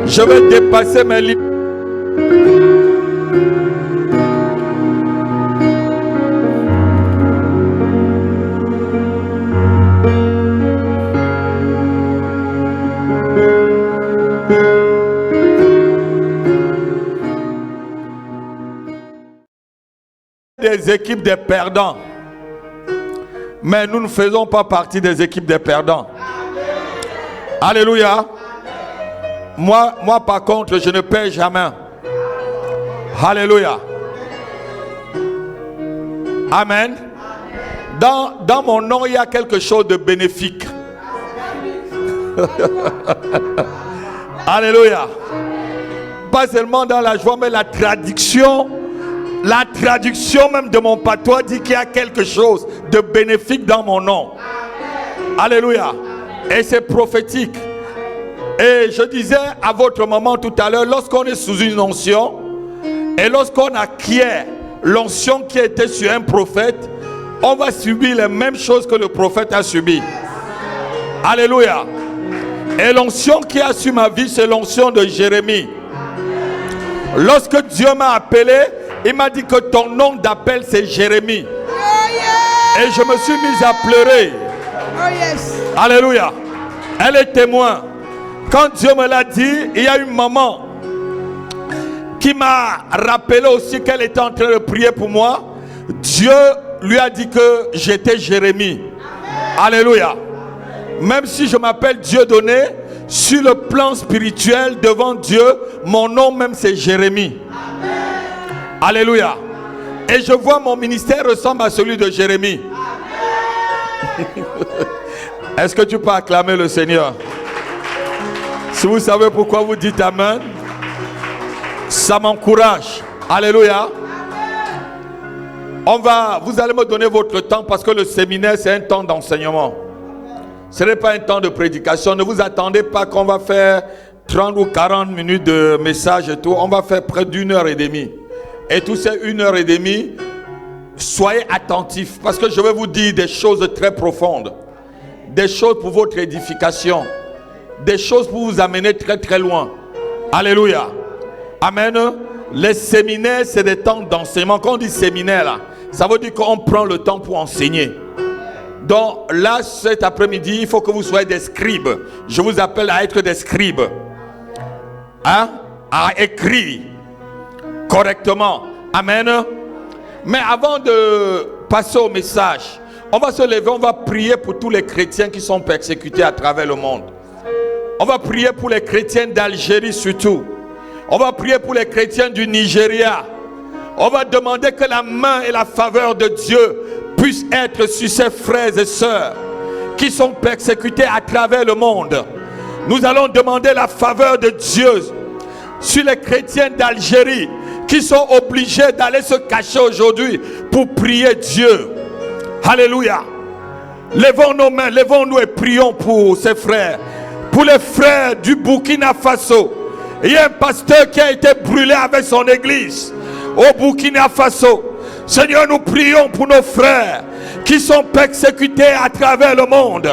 Je vais dépasser mes limites. Des équipes des perdants, mais nous ne faisons pas partie des équipes des perdants. Alléluia. Moi par contre, je ne perds jamais. Alléluia. Amen. Dans mon nom, il y a quelque chose de bénéfique. Alléluia. Pas seulement dans la joie, mais la traduction même de mon patois dit qu'il y a quelque chose de bénéfique dans mon nom. Alléluia. Et c'est prophétique. Et je disais à votre maman tout à l'heure, lorsqu'on est sous une onction et lorsqu'on acquiert l'onction qui était sur un prophète, on va subir les mêmes choses que le prophète a subi. Alléluia. Et l'onction qui a sur ma vie, c'est l'onction de Jérémie. Lorsque Dieu m'a appelé, il m'a dit que ton nom d'appel c'est Jérémie. Et je me suis mise à pleurer. Alléluia. Elle est témoin. Quand Dieu me l'a dit, il y a une maman qui m'a rappelé aussi qu'elle était en train de prier pour moi. Dieu lui a dit que j'étais Jérémie. Alléluia. Même si je m'appelle Dieudonné, sur le plan spirituel devant Dieu, mon nom même c'est Jérémie. Alléluia. Et je vois mon ministère ressemble à celui de Jérémie. Est-ce que tu peux acclamer le Seigneur? Si vous savez pourquoi vous dites Amen, ça m'encourage. Alléluia. Vous allez me donner votre temps parce que le séminaire c'est un temps d'enseignement. Ce n'est pas un temps de prédication. Ne vous attendez pas qu'on va faire 30 ou 40 minutes de message et tout. On va faire près d'1h30. Et tous ces 1h30, soyez attentifs parce que je vais vous dire des choses très profondes. Des choses pour votre édification. Des choses pour vous amener très très loin. Alléluia. Amen. Les séminaires, c'est des temps d'enseignement. Quand on dit séminaire, là, ça veut dire qu'on prend le temps pour enseigner. Donc là, cet après-midi, il faut que vous soyez des scribes. Je vous appelle à être des scribes. Hein? À écrire correctement. Amen. Mais avant de passer au message, on va se lever, on va prier pour tous les chrétiens qui sont persécutés à travers le monde. On va prier pour les chrétiens d'Algérie surtout. On va prier pour les chrétiens du Nigeria. On va demander que la main et la faveur de Dieu puissent être sur ces frères et sœurs qui sont persécutés à travers le monde. Nous allons demander la faveur de Dieu sur les chrétiens d'Algérie qui sont obligés d'aller se cacher aujourd'hui pour prier Dieu. Alléluia. Levons nos mains, levons-nous et prions pour ces frères. Pour les frères du Burkina Faso. Il y a un pasteur qui a été brûlé avec son église au Burkina Faso. Seigneur, nous prions pour nos frères qui sont persécutés à travers le monde.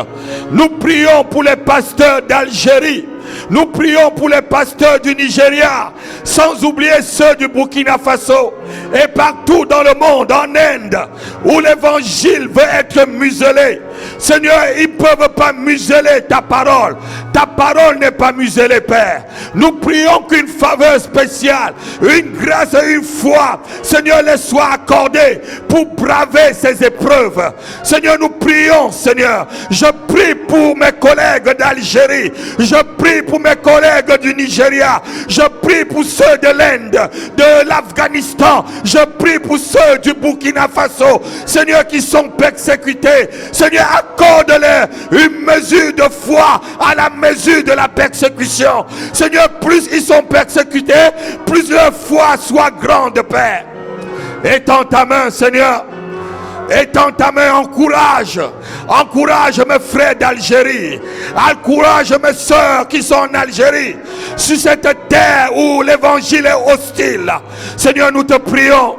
Nous prions pour les pasteurs d'Algérie. Nous prions pour les pasteurs du Nigeria, sans oublier ceux du Burkina Faso et partout dans le monde, en Inde, où l'évangile veut être muselé. Seigneur, ils ne peuvent pas museler ta parole. Ta parole n'est pas muselée, Père. Nous prions qu'une faveur spéciale, une grâce et une foi, Seigneur, les soit accordée pour braver ces épreuves. Seigneur, nous prions, Seigneur. Je prie pour mes collègues d'Algérie. Je prie pour mes collègues du Nigeria. Je prie pour ceux de l'Inde, de l'Afghanistan. Je prie pour ceux du Burkina Faso, Seigneur, qui sont persécutés. Seigneur, accorde-leur une mesure de foi à la mesure de la persécution. Seigneur, plus ils sont persécutés, plus leur foi soit grande, Père. Étends ta main, Seigneur. Étends ta main, encourage mes frères d'Algérie, encourage mes soeurs qui sont en Algérie, sur cette terre où l'évangile est hostile. Seigneur, nous te prions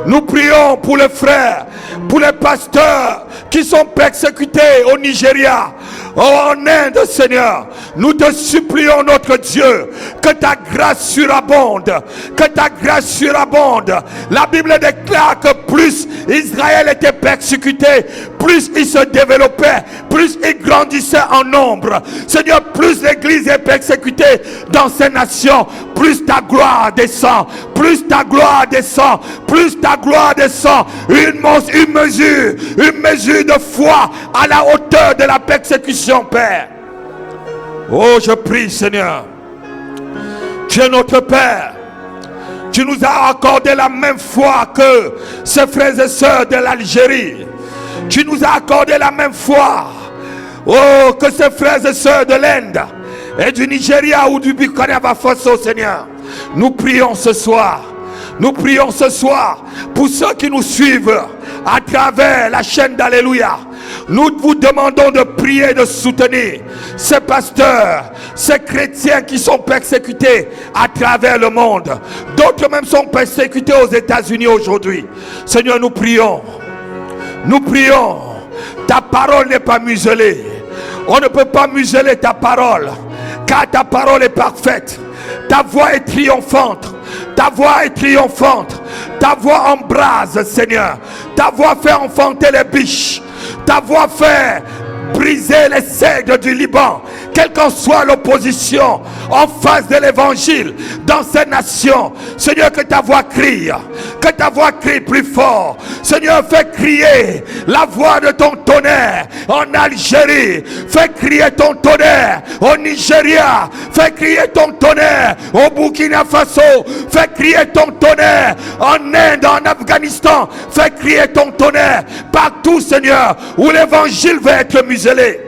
Nous prions pour les frères, pour les pasteurs qui sont persécutés au Nigeria, en Inde, Seigneur. Nous te supplions, notre Dieu, que ta grâce surabonde, que ta grâce surabonde. La Bible déclare que plus Israël était persécuté, plus il se développait, plus il grandissait en nombre. Seigneur, plus l'Église est persécutée dans ces nations, plus ta gloire descend, plus ta gloire descend, plus ta gloire descend. Une mesure de foi à la hauteur de la persécution, Père. Oh, je prie, Seigneur. Tu es notre Père. Tu nous as accordé la même foi que ces frères et sœurs de l'Algérie. Tu nous as accordé la même foi, oh, que ces frères et sœurs de l'Inde et du Nigeria ou du Burkina Faso, Seigneur. Nous prions ce soir. Nous prions ce soir pour ceux qui nous suivent à travers la chaîne d'Alléluia. Nous vous demandons de prier et de soutenir ces pasteurs, ces chrétiens qui sont persécutés à travers le monde. D'autres même sont persécutés aux États-Unis aujourd'hui. Seigneur, nous prions. Nous prions. Ta parole n'est pas muselée. On ne peut pas museler ta parole, car ta parole est parfaite. Ta voix est triomphante. Ta voix est triomphante. Ta voix embrase, Seigneur. Ta voix fait enfanter les biches. Ta voix fait briser les cèdres du Liban. Quelle qu'en soit l'opposition en face de l'évangile dans ces nations, Seigneur, que ta voix crie. Que ta voix crie plus fort. Seigneur, fais crier la voix de ton tonnerre en Algérie. Fais crier ton tonnerre au Nigeria. Fais crier ton tonnerre au Burkina Faso. Fais crier ton tonnerre en Inde, en Afghanistan. Fais crier ton tonnerre partout, Seigneur, où l'évangile va être muselé.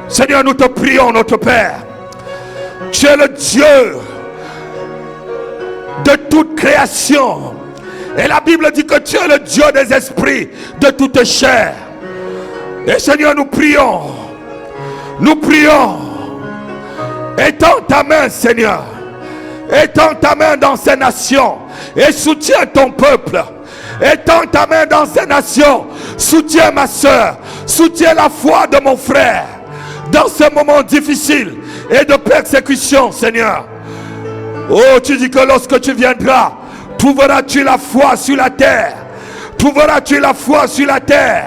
Seigneur, nous te prions, notre Père. Tu es le Dieu de toute création. Et la Bible dit que tu es le Dieu des esprits de toute chair. Et Seigneur, nous prions. Nous prions. Étends ta main, Seigneur. Étends ta main dans ces nations. Et soutiens ton peuple. Étends ta main dans ces nations. Soutiens ma soeur. Soutiens la foi de mon frère. Dans ce moment difficile et de persécution, Seigneur. Oh, tu dis que lorsque tu viendras, trouveras-tu la foi sur la terre? Trouveras-tu la foi sur la terre?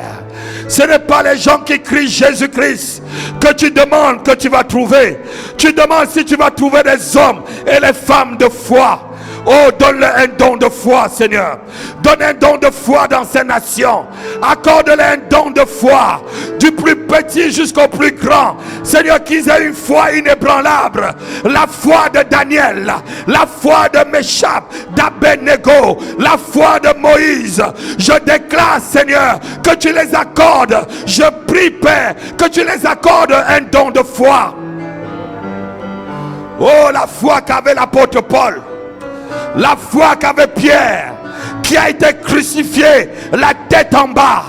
Ce n'est pas les gens qui crient Jésus-Christ que tu demandes que tu vas trouver. Tu demandes si tu vas trouver des hommes et les femmes de foi. Oh, donne-leur un don de foi, Seigneur. Donne un don de foi dans ces nations. Accorde-leur un don de foi, du plus petit jusqu'au plus grand. Seigneur, qu'ils aient une foi inébranlable. La foi de Daniel, la foi de Meshach, d'Abednego, la foi de Moïse. Je déclare, Seigneur, que tu les accordes. Je prie, Père, que tu les accordes un don de foi. Oh, la foi qu'avait l'apôtre Paul. La foi qu'avait Pierre, qui a été crucifié la tête en bas.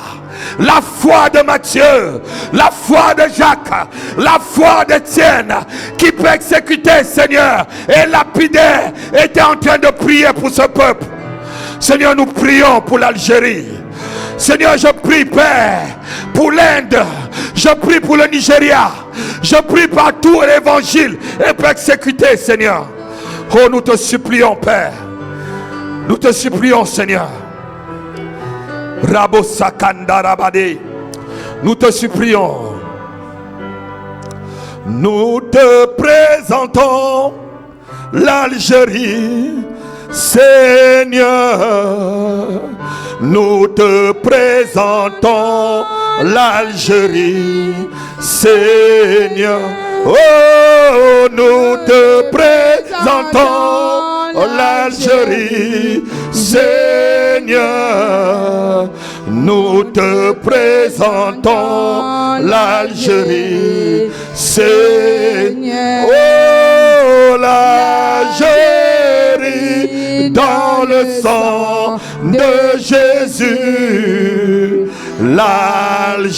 La foi de Matthieu, la foi de Jacques, la foi d'Étienne, qui persécutait, Seigneur, et lapidait, était en train de prier pour ce peuple. Seigneur, nous prions pour l'Algérie. Seigneur, je prie, Père, pour l'Inde. Je prie pour le Nigeria. Je prie partout où l'évangile est persécuté, Seigneur. Oh, nous te supplions, Père. Nous te supplions, Seigneur. Rabo Sakanda Rabade. Nous te supplions. Nous te présentons l'Algérie, Seigneur. Nous te présentons l'Algérie, Seigneur. Oh, nous te présentons l'Algérie, Seigneur. Nous te présentons l'Algérie, Seigneur. Oh, l'Algérie dans le sang de Jésus. L'Algérie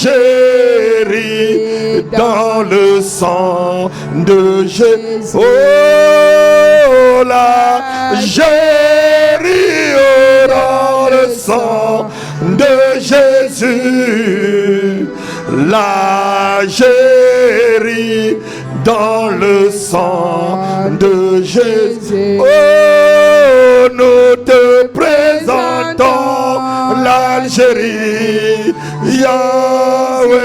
dans le sang de Jésus. Oh, l'Algérie, oh, sang de Jésus. L'Algérie dans le sang de Jésus. Oh, nous te présentons l'Algérie, Yahweh.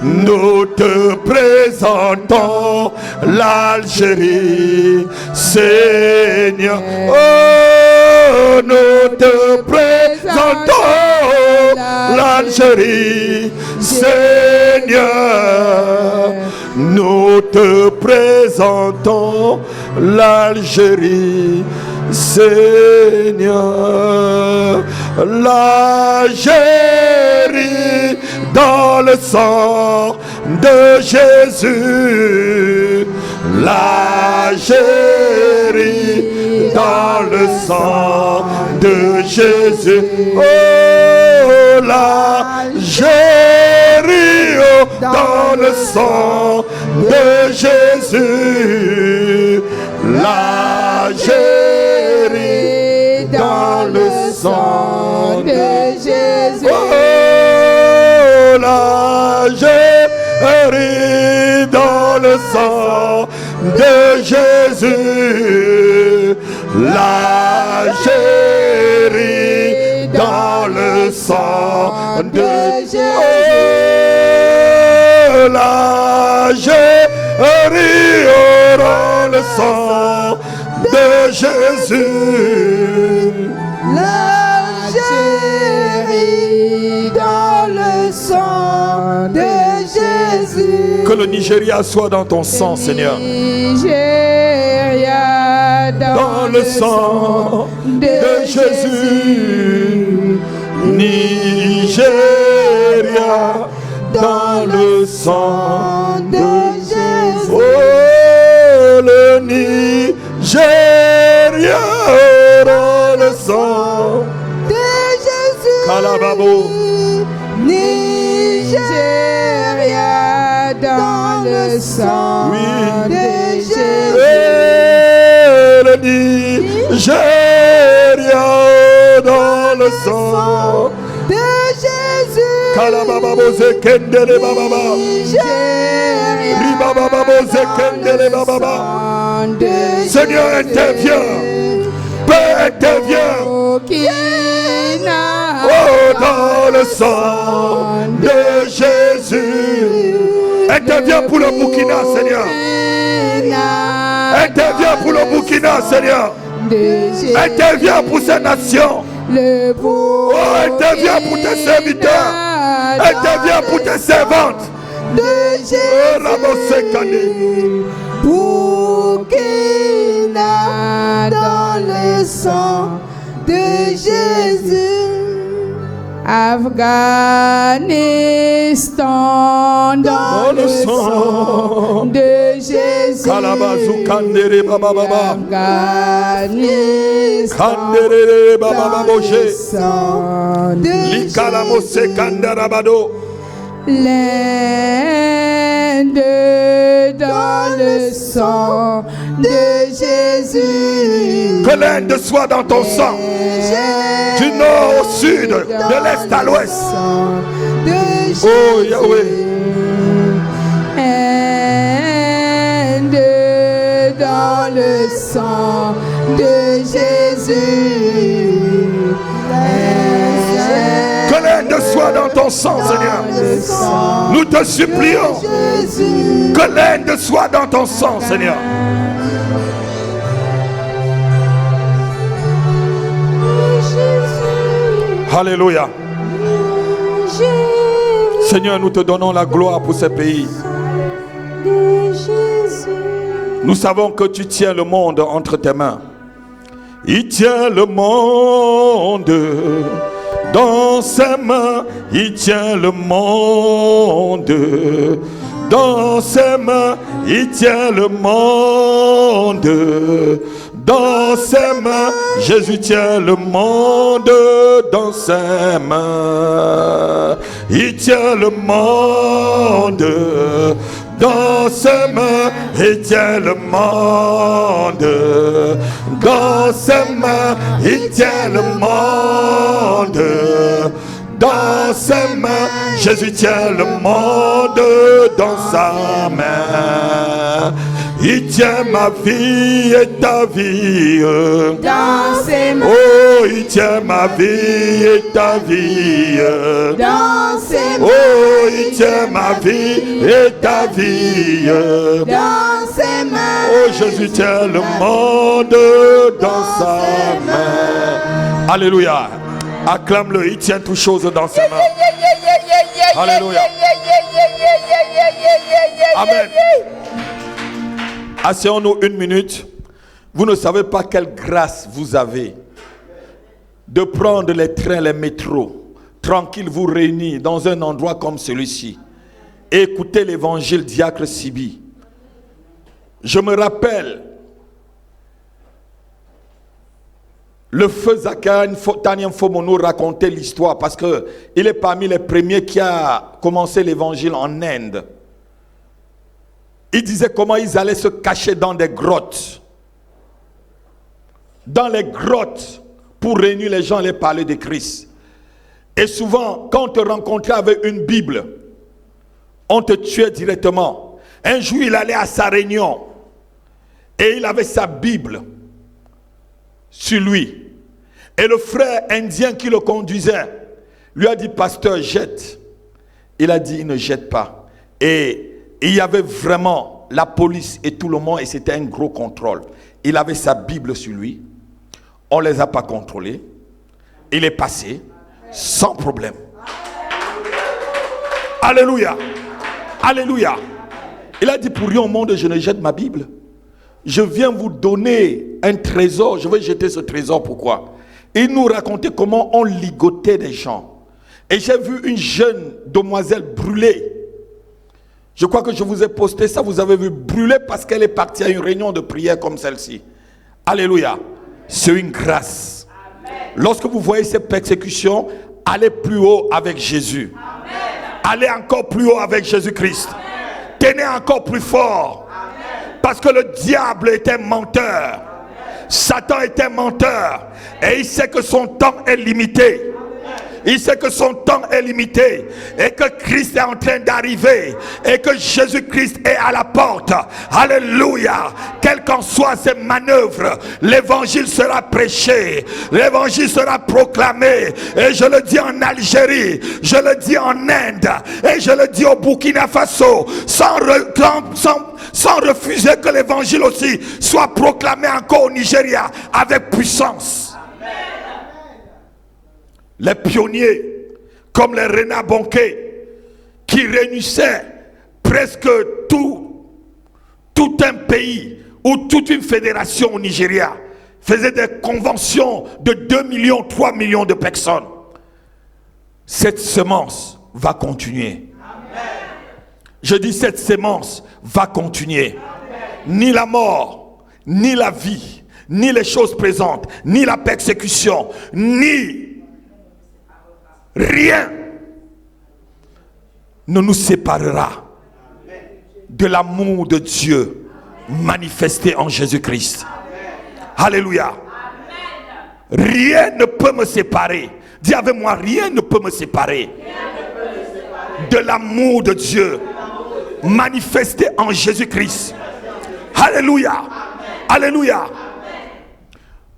Nous te présentons l'Algérie, Seigneur. Oh, nous te présentons l'Algérie, Seigneur. Nous te présentons l'Algérie, Seigneur. L'Algérie dans le sang de Jésus. L'Algérie dans le sang de Jésus. Oh, l'Algérie dans le sang de Jésus. L'Algérie dans le sang de Jésus. Oh, l'Algérie dans le sang de Jésus. L'Algérie dans le sang de Jésus. L'Algérie dans le sang de Jésus. L'Algérie dans le sang de Jésus. Que le Nigeria soit dans ton sang, Seigneur. Nigeria dans le sang de Jésus. Nigeria dans le sang de Jésus. Oh, le Nigeria dans le sang de Jésus. Kalababo. Nigeria dans le sang de Jésus. Le Nigeria dans le sang de Jésus. Kalababo zekendele bababa. Ribababo zekendele bababa. Seigneur, interviens. Père, interviens. Oh, dans le sang de Jésus. Interviens pour le Burkina, Seigneur. Interviens pour le Burkina, Seigneur. Interviens pour ces nations. Oh, interviens pour tes serviteurs. Interviens pour tes servantes. De Jésus. Burkina dans le sang de Jésus. Afghanistan dans le sang de Jésus. Kalabazou kandere baba baba. Afghanistan kandere baba baba dans le sang de Jésus. Likalamose kandarabado. L'Inde dans le sang de Jésus. Que l'Inde soit dans ton sang. Du nord au sud, de l'est à l'ouest. Oh Yahweh. Inde dans le sang de Jésus. Que l'Inde soit dans ton sang, Seigneur. Nous te supplions. Que l'Inde soit dans ton sang, Seigneur. Alléluia. Seigneur, nous te donnons la gloire pour ces pays. Nous savons que tu tiens le monde entre tes mains. Il tient le monde dans ses mains. Il tient le monde dans ses mains. Il tient le monde dans ses mains. Jésus tient le monde dans ses mains. Il tient le monde dans ses mains. Il tient le monde Dans ses mains, il tient le monde. Dans ses mains, Jésus tient le monde dans sa main. Il tient ma vie et ta vie. Dans ses mains. Oh, il tient ma vie et ta vie. Dans ses mains. Oh, il tient ma vie et ta vie. Dans ses mains. Oh, Jésus tient le monde dans sa main. Alléluia. Acclame-le, il tient toutes choses dans ses mains. Alléluia. Amen. Asseyons-nous une minute. Vous ne savez pas quelle grâce vous avez de prendre les trains, les métros, tranquille vous réunir dans un endroit comme celui-ci et écouter l'évangile Diacre Sibi. Je me rappelle le feu Zachariah Taniam Fomono racontait l'histoire parce qu'il est parmi les premiers qui a commencé l'évangile en Inde. Il disait comment ils allaient se cacher dans des grottes. Dans les grottes pour réunir les gens et les parler de Christ. Et souvent, quand on te rencontrait avec une Bible, on te tuait directement. Un jour, il allait à sa réunion et il avait sa Bible sur lui. Et le frère indien qui le conduisait lui a dit, pasteur, jette. Il a dit, il ne jette pas. Et il y avait vraiment la police et tout le monde et c'était un gros contrôle. Il avait sa Bible sur lui. On ne les a pas contrôlés. Il est passé sans problème. Alléluia. Alléluia. Il a dit, pour rien au monde, je ne jette ma Bible. Je viens vous donner un trésor. Je vais jeter ce trésor. Pourquoi? Il nous racontait comment on ligotait des gens. Et j'ai vu une jeune demoiselle brûlée. Je crois que je vous ai posté ça. Vous avez vu brûler parce qu'elle est partie à une réunion de prière comme celle-ci. Alléluia. C'est une grâce. Amen. Lorsque vous voyez ces persécutions, allez plus haut avec Jésus. Amen. Allez encore plus haut avec Jésus-Christ. Tenez encore plus fort. Amen. Parce que le diable est un menteur. Amen. Satan est un menteur. Et il sait que son temps est limité. Il sait que son temps est limité et que Christ est en train d'arriver et que Jésus-Christ est à la porte. Alléluia. Quelles qu'en soient ses manœuvres, l'évangile sera prêché, l'évangile sera proclamé. Et je le dis en Algérie, je le dis en Inde et je le dis au Burkina Faso, sans refuser que l'évangile aussi soit proclamé encore au Nigeria avec puissance. Les pionniers, comme les Renard Bonquet, qui réunissaient presque tout un pays ou toute une fédération au Nigeria, faisaient des conventions de 2 millions, 3 millions de personnes. Cette semence va continuer. Amen. Je dis cette semence va continuer. Amen. Ni la mort, ni la vie, ni les choses présentes, ni la persécution, ni rien ne nous séparera de l'amour de Dieu manifesté en Jésus-Christ. Alléluia. Rien ne peut me séparer. Dis avec moi, rien ne peut me séparer de l'amour de Dieu manifesté en Jésus-Christ. Alléluia. Alléluia.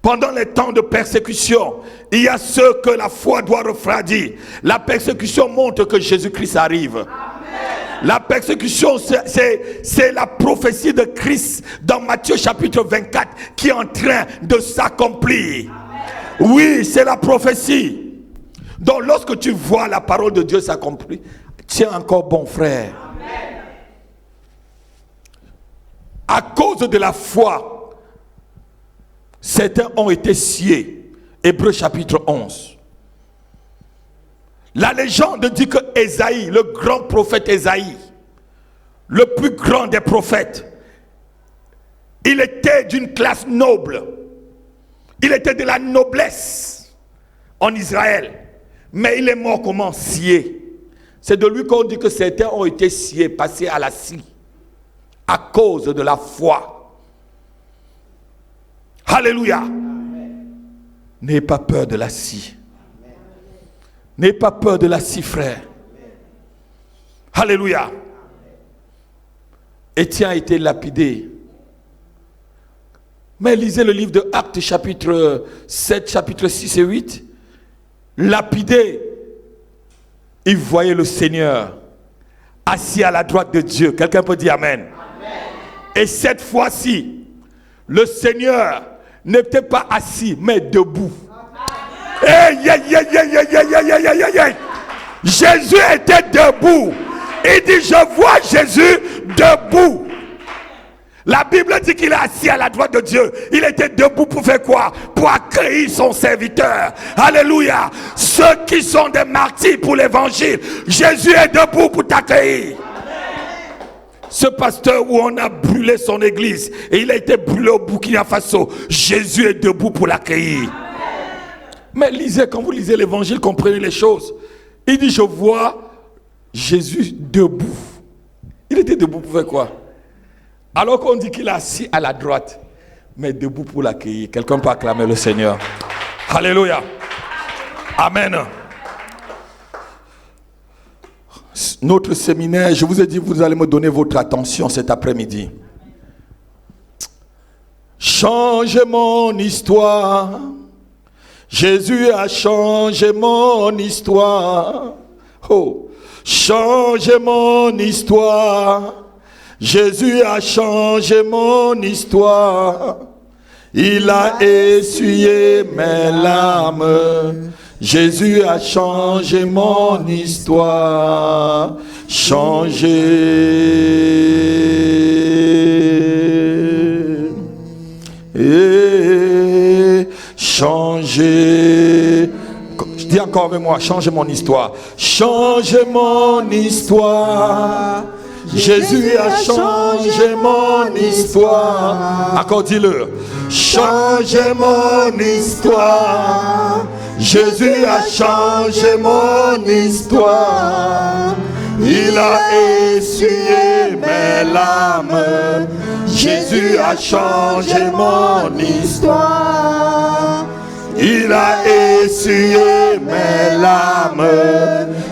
Pendant les temps de persécution, il y a ceux que la foi doit refroidir. La persécution montre que Jésus-Christ arrive. Amen. La persécution, c'est la prophétie de Christ dans Matthieu chapitre 24 qui est en train de s'accomplir. Amen. Oui, c'est la prophétie. Donc lorsque tu vois la parole de Dieu s'accomplir, tiens encore bon frère. Amen. À cause de la foi, certains ont été sciés. Hébreux chapitre 11. La légende dit que Ésaïe, le grand prophète Ésaïe, le plus grand des prophètes, il était d'une classe noble. Il était de la noblesse en Israël. Mais il est mort comment? Scié. C'est de lui qu'on dit que certains ont été sciés, passés à la scie, à cause de la foi. Alléluia. N'ayez pas peur de la scie. N'ayez pas peur de la scie, frère. Alléluia. Étienne a été lapidé. Mais lisez le livre de Actes chapitre 7, chapitre 6 et 8. Lapidé, il voyait le Seigneur assis à la droite de Dieu. Quelqu'un peut dire Amen. Amen. Et cette fois-ci, le Seigneur n'était pas assis, mais debout. Hey, yeah, yeah, yeah, yeah, yeah, yeah, yeah, yeah, yeah. Jésus était debout. Il dit, je vois Jésus debout. La Bible dit qu'il est assis à la droite de Dieu. Il était debout pour faire quoi? Pour accueillir son serviteur. Alléluia. Ceux qui sont des martyrs pour l'évangile, Jésus est debout pour t'accueillir. Ce pasteur où on a brûlé son église et il a été brûlé au Burkina Faso, Jésus est debout pour l'accueillir. Mais lisez, quand vous lisez l'évangile, comprenez les choses. Il dit, je vois Jésus debout. Il était debout pour faire quoi? Alors qu'on dit qu'il est assis à la droite, mais debout pour l'accueillir. Quelqu'un peut acclamer le Seigneur. Alléluia. Amen. Notre séminaire, je vous ai dit, vous allez me donner votre attention cet après-midi. Change mon histoire. Jésus a changé mon histoire. Oh, change mon histoire. Jésus a changé mon histoire. Il a essuyé mes larmes. Jésus a changé mon histoire. Changé. Et changé. Je dis encore avec moi, changez mon histoire. Changez mon histoire. Jésus a changé mon histoire. Encore dis-le. Changez mon histoire. Jésus a changé mon histoire. Il a essuyé mes larmes. Jésus a changé mon histoire. Il a essuyé mes larmes.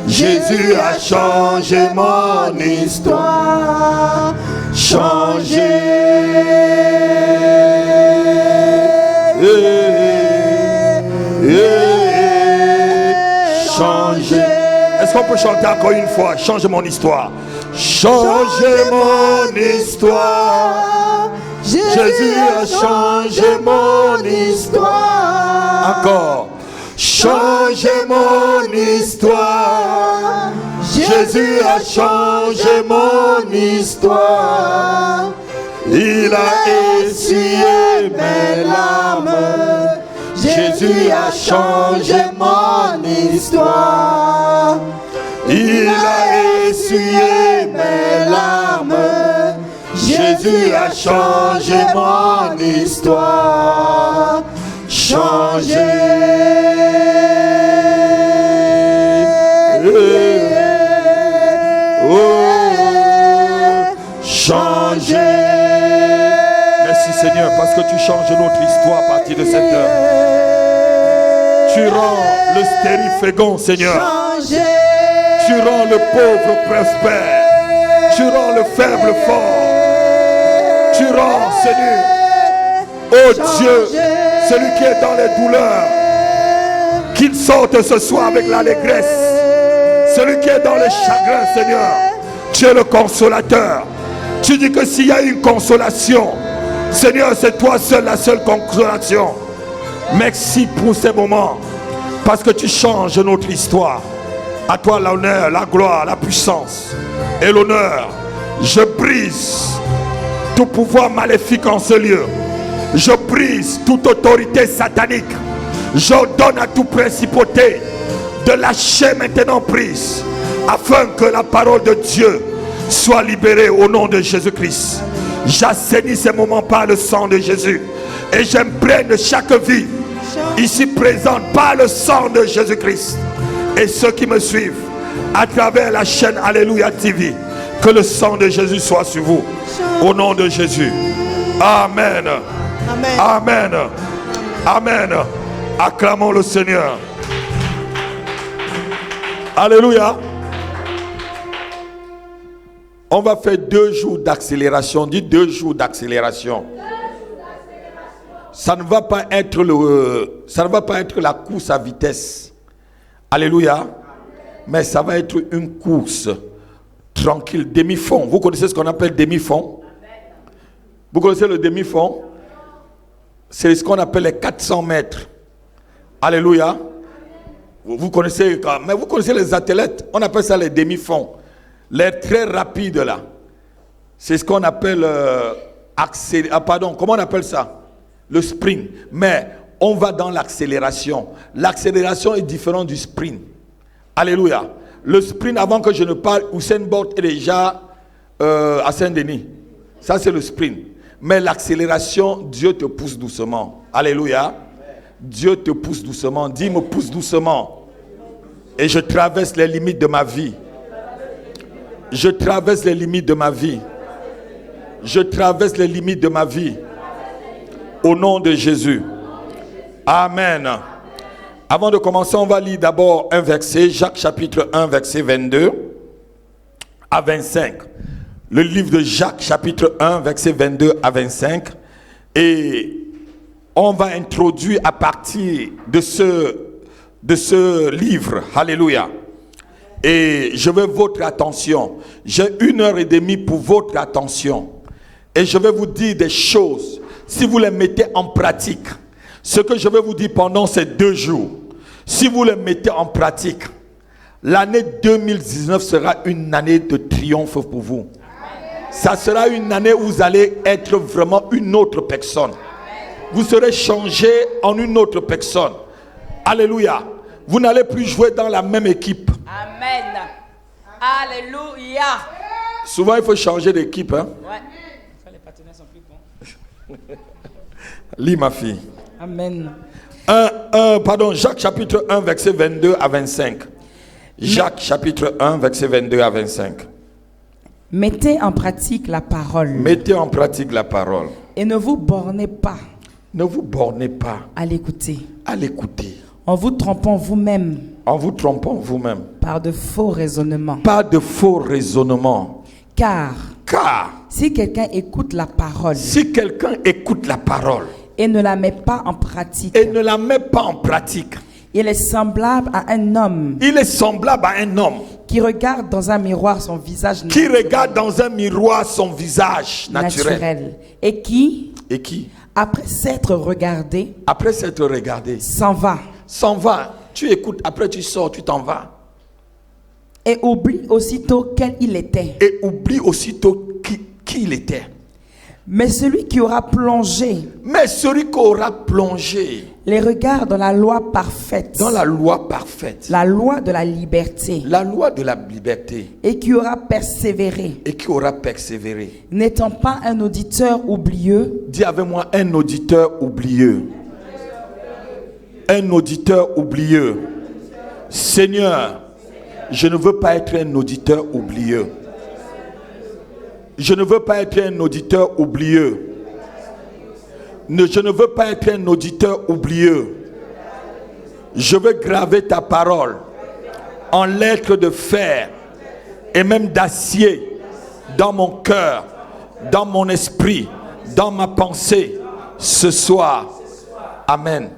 Jésus a changé mon histoire. Changé. Changé. Est-ce qu'on peut chanter encore une fois? Change mon histoire. Changez mon histoire. Jésus a changé mon histoire. Encore. Changez mon histoire. Jésus a changé mon histoire. Il a essuyé mes larmes. Jésus a changé mon histoire. Il a essuyé mes larmes. Jésus a changé mon histoire. Changé. Changé. Merci Seigneur parce que tu changes notre histoire à partir de cette heure. Tu rends le stérile fécond, Seigneur. Changé. Tu rends le pauvre prospère. Tu rends le faible fort. Tu rends, Seigneur, oh Dieu, celui qui est dans les douleurs, qu'il sorte ce soir avec l'allégresse. Celui qui est dans les chagrins, Seigneur, tu es le consolateur. Tu dis que s'il y a une consolation, Seigneur, c'est toi seul, la seule consolation. Merci pour ces moments, parce que tu changes notre histoire. À toi l'honneur, la gloire, la puissance et l'honneur. Je brise tout pouvoir maléfique en ce lieu. Je brise toute autorité satanique. J'ordonne à toute principauté de lâcher maintenant prise, afin que la parole de Dieu soit libérée au nom de Jésus-Christ. J'assainis ces moments par le sang de Jésus et j'imprègne chaque vie ici présente par le sang de Jésus-Christ. Et ceux qui me suivent à travers la chaîne Alléluia TV, que le sang de Jésus soit sur vous. Au nom de Jésus. Amen. Amen. Amen. Amen. Acclamons le Seigneur. Alléluia. On va faire 2 jours d'accélération. Dis 2 jours d'accélération. Ça ne va pas être la course à vitesse. Alléluia. Mais ça va être une course tranquille, demi-fond. Vous connaissez ce qu'on appelle demi-fond? Vous connaissez le demi-fond? C'est ce qu'on appelle les 400 mètres. Alléluia. Vous connaissez les athlètes, on appelle ça les demi-fonds. Les très rapides là. C'est ce qu'on appelle comment on appelle ça? Le sprint. Mais on va dans l'accélération. L'accélération est différente du sprint. Alléluia. Le sprint, avant que je ne parle, Usain Bolt est déjà à Saint-Denis. Ça c'est le sprint. Mais l'accélération, Dieu te pousse doucement. Alléluia. Dieu te pousse doucement. Dis, me pousse doucement. Et je traverse les limites de ma vie. Je traverse les limites de ma vie. Je traverse les limites de ma vie. Au nom de Jésus. Amen. Avant de commencer, on va lire d'abord un verset. Jacques chapitre 1, verset 22 à 25. Le livre de Jacques chapitre 1, verset 22 à 25. Et on va introduire à partir de ce livre. Alléluia. Et je veux votre attention. J'ai 1h30 pour votre attention. Et je vais vous dire des choses. Si vous les mettez en pratique, ce que je vais vous dire pendant ces 2 jours, si vous les mettez en pratique, l'année 2019 sera une année de triomphe pour vous. Ça sera une année où vous allez être vraiment une autre personne. Vous serez changé en une autre personne. Alléluia. Vous n'allez plus jouer dans la même équipe. Amen. Alléluia. Souvent, il faut changer d'équipe. Hein? Ouais. Les partenaires sont plus bons. Lis ma fille. Amen. Jacques chapitre 1, verset 22 à 25. Jacques chapitre 1, verset 22 à 25. Mettez en pratique la parole. Mettez en pratique la parole. Et ne vous bornez pas. Ne vous bornez pas à l'écouter. À l'écouter. En vous trompant vous-même. En vous trompant vous-même. Par de faux raisonnements. Par de faux raisonnements. Car si quelqu'un écoute la parole. Si quelqu'un écoute la parole. Et ne la met pas en pratique. Et ne la met pas en pratique. Il est semblable à un homme. Il est semblable à un homme. Qui regarde dans un miroir son visage naturel. Qui regarde dans un miroir son visage naturel. Et qui après s'être regardé, s'en va. Tu écoutes, après tu sors, tu t'en vas. Et oublie aussitôt quel il était. Et oublie aussitôt qui il était. Mais celui qui aura plongé. Les regards dans la loi parfaite. Dans la loi parfaite. La loi de la liberté. La loi de la liberté. Et qui aura persévéré. N'étant pas un auditeur oublieux. Dis avec moi, un auditeur oublieux. Un auditeur oublieux. Seigneur, je ne veux pas être un auditeur oublieux. Je ne veux pas être un auditeur oublieux. Je ne veux pas être un auditeur oublieux. Je veux graver ta parole en lettres de fer et même d'acier dans mon cœur, dans mon esprit, dans ma pensée ce soir. Amen.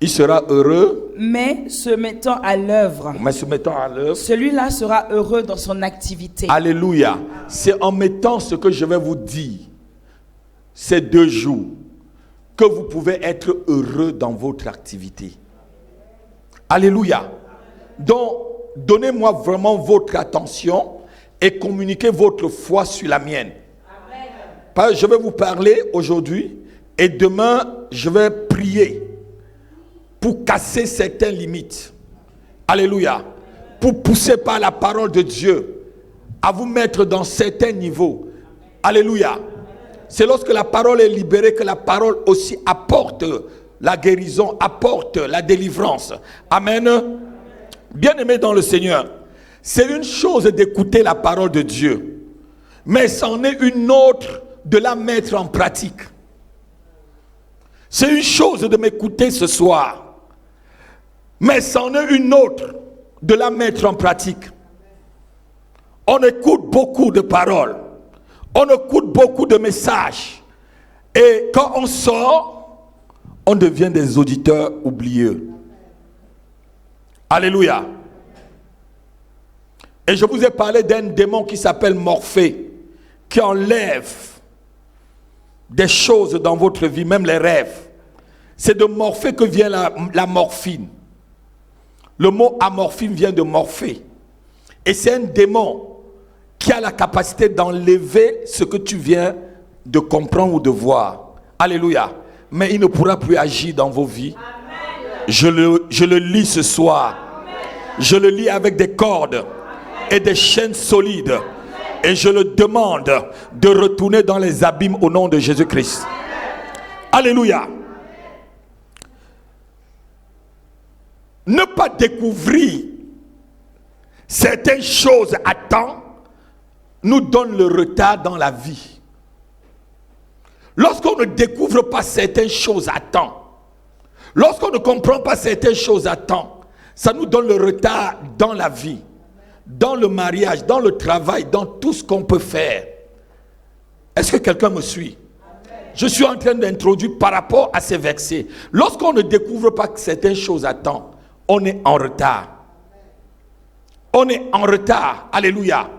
Il sera heureux. Mais se mettant à l'œuvre. Celui-là sera heureux dans son activité. Alléluia. C'est en mettant ce que je vais vous dire ces 2 jours que vous pouvez être heureux dans votre activité. Alléluia. Donc, donnez-moi vraiment votre attention et communiquez votre foi sur la mienne. Amen. Je vais vous parler aujourd'hui et demain, je vais prier pour casser certaines limites. Alléluia. Pour pousser par la parole de Dieu à vous mettre dans certains niveaux. Alléluia. C'est lorsque la parole est libérée que la parole aussi apporte la guérison, apporte la délivrance. Amen. Bien-aimés dans le Seigneur, c'est une chose d'écouter la parole de Dieu, mais c'en est une autre de la mettre en pratique. C'est une chose de m'écouter ce soir, mais c'en est une autre de la mettre en pratique. On écoute beaucoup de paroles, on écoute beaucoup de messages, et quand on sort, on devient des auditeurs oublieux. Alléluia. Et je vous ai parlé d'un démon qui s'appelle Morphée, qui enlève des choses dans votre vie, même les rêves. C'est de Morphée que vient la morphine. Le mot amorphine vient de Morphée. Et c'est un démon qui a la capacité d'enlever ce que tu viens de comprendre ou de voir. Alléluia. Mais il ne pourra plus agir dans vos vies. Je le lis ce soir. Je le lis avec des cordes et des chaînes solides. Et je le demande de retourner dans les abîmes au nom de Jésus-Christ. Alléluia. Ne pas découvrir certaines choses à temps nous donne le retard dans la vie. Lorsqu'on ne découvre pas certaines choses à temps, lorsqu'on ne comprend pas certaines choses à temps, ça nous donne le retard dans la vie, dans le mariage, dans le travail, dans tout ce qu'on peut faire. Est-ce que quelqu'un me suit? Je suis en train d'introduire par rapport à ces versets. Lorsqu'on ne découvre pas certaines choses à temps, on est en retard. On est en retard. Alléluia.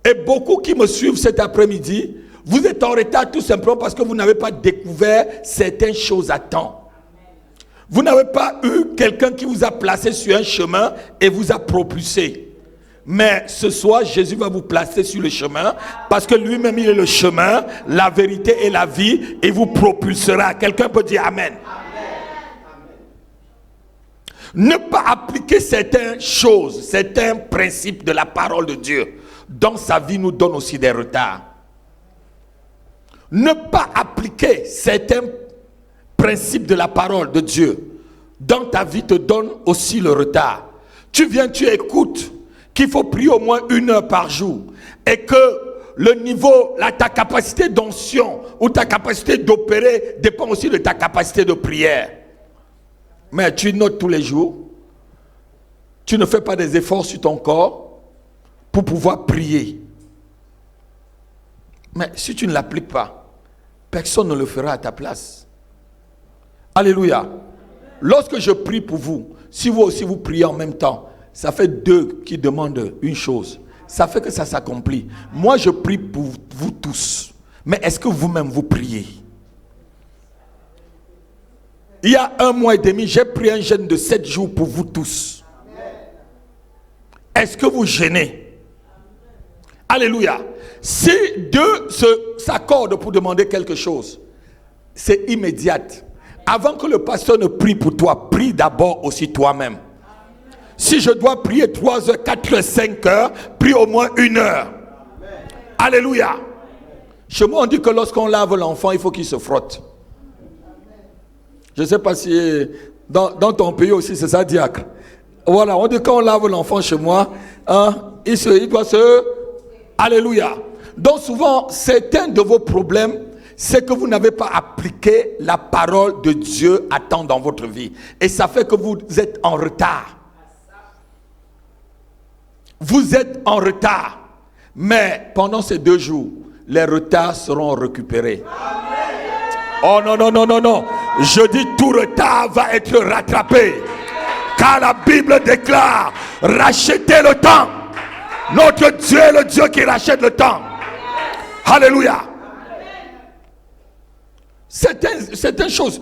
Et beaucoup qui me suivent cet après-midi, vous êtes en retard tout simplement parce que vous n'avez pas découvert certaines choses à temps. Vous n'avez pas eu quelqu'un qui vous a placé sur un chemin et vous a propulsé. Mais ce soir, Jésus va vous placer sur le chemin parce que lui-même, il est le chemin, la vérité et la vie, et vous propulsera. Quelqu'un peut dire Amen. Ne pas appliquer certaines choses, certains principes de la parole de Dieu dans sa vie nous donne aussi des retards. Ne pas appliquer certains principes de la parole de Dieu dans ta vie te donne aussi le retard. Tu viens, tu écoutes qu'il faut prier au moins 1 heure par jour et que le niveau, ta capacité d'onction ou ta capacité d'opérer dépend aussi de ta capacité de prière. Mais tu notes tous les jours, tu ne fais pas des efforts sur ton corps pour pouvoir prier. Mais si tu ne l'appliques pas, personne ne le fera à ta place. Alléluia. Lorsque je prie pour vous, si vous aussi vous priez en même temps, ça fait 2 qui demandent une chose. Ça fait que ça s'accomplit. Moi je prie pour vous tous. Mais est-ce que vous-même vous priez? Il y a 1 mois et demi, j'ai pris un jeûne de 7 jours pour vous tous. Est-ce que vous jeûnez? Alléluia. Si 2 s'accordent pour demander quelque chose, c'est immédiat. Avant que le pasteur ne prie pour toi, prie d'abord aussi toi-même. Si je dois prier 3 heures, 4 heures, 5 heures, prie au moins 1 heure. Alléluia. Chez moi, on dit que lorsqu'on lave l'enfant, il faut qu'il se frotte. Je ne sais pas si dans ton pays aussi c'est ça, diacre. Voilà, on dit quand on lave l'enfant chez moi, il doit se... Alléluia. Donc souvent, certains de vos problèmes, c'est que vous n'avez pas appliqué la parole de Dieu à temps dans votre vie. Et ça fait que vous êtes en retard. Vous êtes en retard. Mais pendant ces 2 jours, les retards seront récupérés. Oh non, non, non, non, non. Je dis tout retard va être rattrapé. Car la Bible déclare, rachetez le temps. Notre Dieu est le Dieu qui rachète le temps. Alléluia. Certaines choses.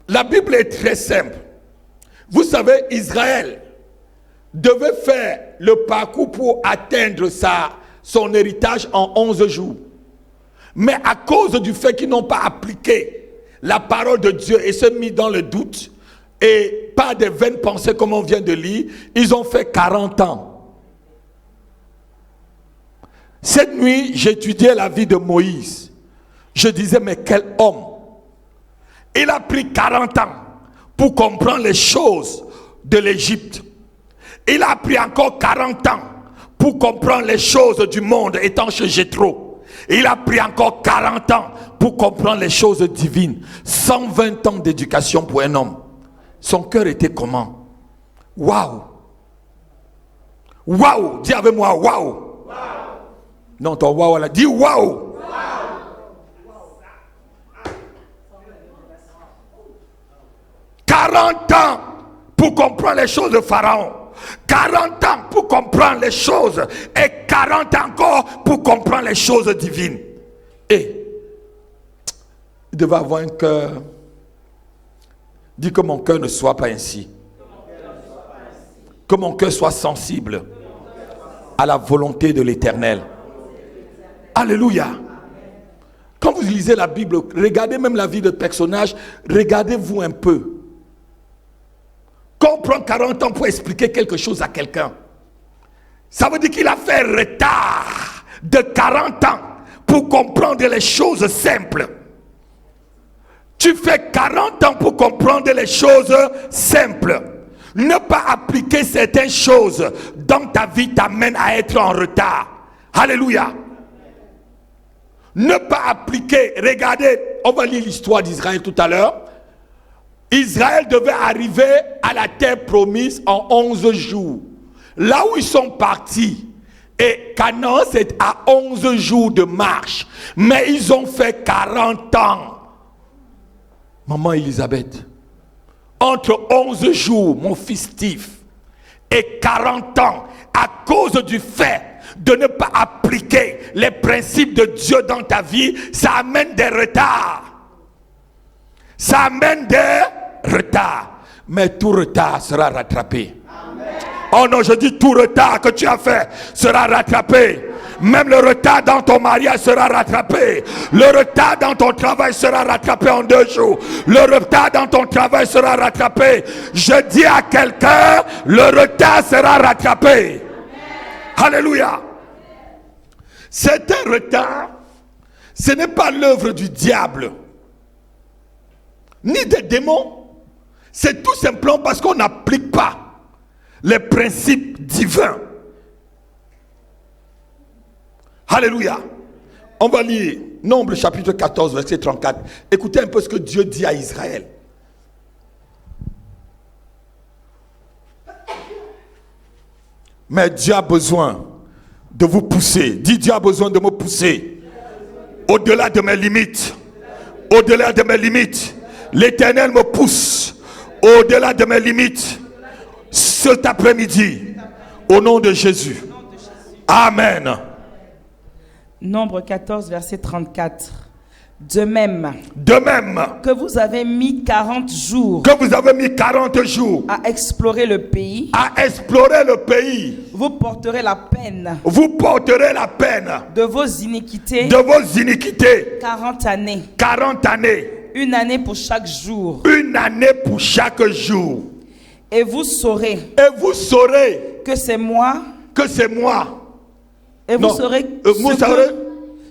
La Bible est très simple. Vous savez, Israël devait faire le parcours pour atteindre son héritage en 11 jours. Mais à cause du fait qu'ils n'ont pas appliqué la parole de Dieu et se mis dans le doute et pas des vaines pensées comme on vient de lire, ils ont fait 40 ans. Cette nuit, j'étudiais la vie de Moïse. Je disais, mais quel homme! Il a pris 40 ans pour comprendre les choses de l'Égypte. Il a pris encore 40 ans pour comprendre les choses du monde étant chez Jéthro. Il a pris encore 40 ans pour comprendre les choses divines. 120 ans d'éducation pour un homme. Son cœur était comment? Waouh! Waouh! Dis avec moi, waouh! Non, ton waouh là, dis waouh! 40 ans pour comprendre les choses de Pharaon. 40 ans pour comprendre les choses. Et 40 encore pour comprendre les choses divines. Et il devait avoir un cœur. Dis que mon cœur ne soit pas ainsi. Que mon cœur soit sensible à la volonté de l'Éternel. Alléluia. Quand vous lisez la Bible, regardez même la vie de personnages, regardez-vous un peu. Quand on prend 40 ans pour expliquer quelque chose à quelqu'un, ça veut dire qu'il a fait un retard de 40 ans pour comprendre les choses simples. Tu fais 40 ans pour comprendre les choses simples. Ne pas appliquer certaines choses dans ta vie t'amène à être en retard. Alléluia. Ne pas appliquer. Regardez, on va lire l'histoire d'Israël tout à l'heure. Israël devait arriver à la terre promise en 11 jours. Là où ils sont partis, et Canaan c'est à 11 jours de marche. Mais ils ont fait 40 ans. Maman Elisabeth, entre 11 jours, mon fils Steve, et 40 ans, à cause du fait de ne pas appliquer les principes de Dieu dans ta vie, ça amène des retards. Ça amène des retards. Mais tout retard sera rattrapé. Amen. Oh non, je dis tout retard que tu as fait sera rattrapé. Même le retard dans ton mariage sera rattrapé. Le retard dans ton travail sera rattrapé en 2 jours. Le retard dans ton travail sera rattrapé. Je dis à quelqu'un, le retard sera rattrapé. Amen. Alléluia. C'est un retard. Ce n'est pas l'œuvre du diable, ni des démons. C'est tout simplement parce qu'on n'applique pas les principes divins. Alléluia. On va lire Nombre chapitre 14 verset 34. Écoutez un peu ce que Dieu dit à Israël. Mais Dieu a besoin de vous pousser. Dis, Dieu a besoin de me pousser au-delà de mes limites. Au-delà de mes limites. L'Éternel me pousse au-delà de mes limites cet après-midi. Au nom de Jésus. Amen. Nombre 14, verset 34. De même que vous avez mis 40 jours à explorer le pays, vous porterez la peine de vos iniquités 40 années. 40 années. Une année pour chaque jour. Et vous saurez que c'est moi. Et vous saurez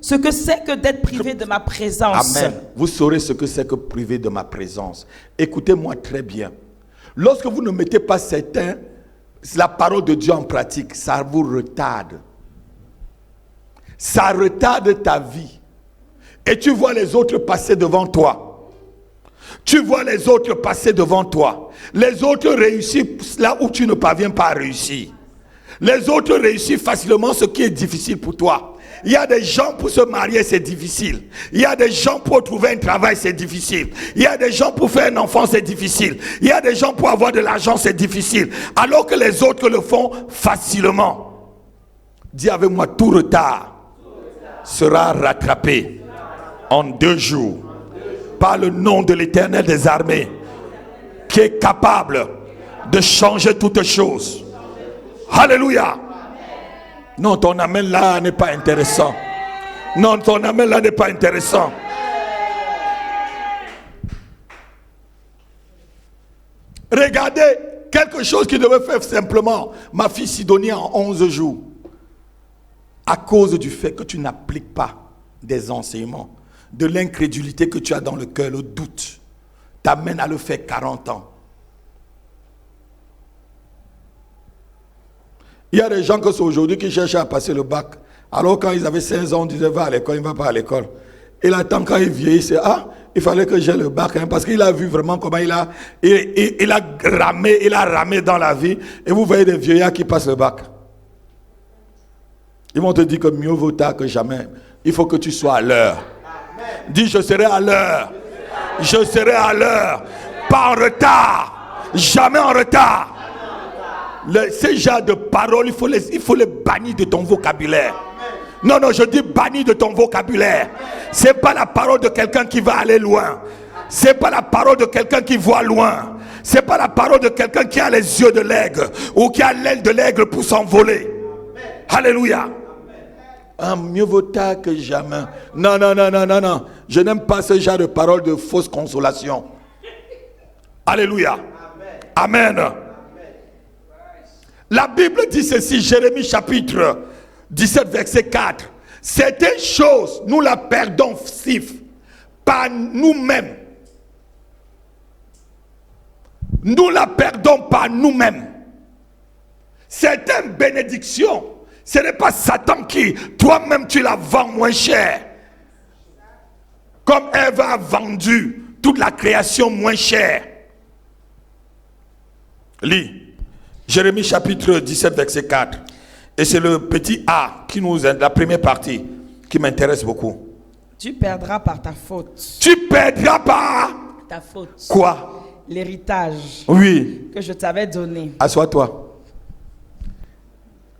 ce que c'est que d'être privé de ma présence. Amen. Vous saurez ce que c'est que privé de ma présence. Écoutez-moi très bien. Lorsque vous ne mettez pas la parole de Dieu en pratique, ça vous retarde. Ça retarde ta vie. Et tu vois les autres passer devant toi. Tu vois les autres passer devant toi. Les autres réussissent là où tu ne parviens pas à réussir. Les autres réussissent facilement ce qui est difficile pour toi. Il y a des gens pour se marier, c'est difficile. Il y a des gens pour trouver un travail, c'est difficile. Il y a des gens pour faire un enfant, c'est difficile. Il y a des gens pour avoir de l'argent, c'est difficile. Alors que les autres le font facilement. Dis avec moi, tout retard sera rattrapé en 2 jours. Par le nom de l'Éternel des armées, qui est capable de changer toutes choses. Alléluia. Non, ton amen là n'est pas intéressant. Non, ton amen là n'est pas intéressant. Regardez quelque chose qui devait faire simplement ma fille Sidonie en 11 jours. À cause du fait que tu n'appliques pas des enseignements, de l'incrédulité que tu as dans le cœur, le doute, t'amène à le faire 40 ans. Il y a des gens que c'est aujourd'hui qui cherchent à passer le bac Alors quand ils avaient 16 ans, on disait va à l'école, il ne va pas à l'école. Et là, tant quand il vieillit, c'est il fallait que j'ai le bac, hein, parce qu'il a vu vraiment comment il a ramé dans la vie. Et vous voyez des vieillards qui passent le bac. Ils vont te dire que mieux vaut tard que jamais. Il faut que tu sois à l'heure. Dis, je serai à l'heure. Je serai à l'heure. Pas en retard. Jamais en retard. Ces genres de paroles, il faut les bannir de ton vocabulaire. Non, je dis bannir de ton vocabulaire. C'est pas la parole de quelqu'un qui va aller loin. C'est pas la parole de quelqu'un qui voit loin. C'est pas la parole de quelqu'un qui a les yeux de l'aigle ou qui a l'aile de l'aigle pour s'envoler. Alléluia. Mieux vaut tard que jamais. Non. Je n'aime pas ce genre de paroles de fausse consolation. Alléluia. Amen. La Bible dit ceci, Jérémie chapitre 17, verset 4. Certaines choses, nous la perdons par nous-mêmes. Nous la perdons par nous-mêmes. Certaines bénédictions, ce n'est pas Satan qui, toi-même, tu la vends moins cher. Comme Ève a vendu toute la création moins cher. Lis. Jérémie chapitre 17, verset 4. Et c'est le petit A qui nous est la première partie qui m'intéresse beaucoup. Tu perdras par ta faute. Tu perdras par ta faute. Quoi? L'héritage. Oui. Que je t'avais donné. Assois-toi.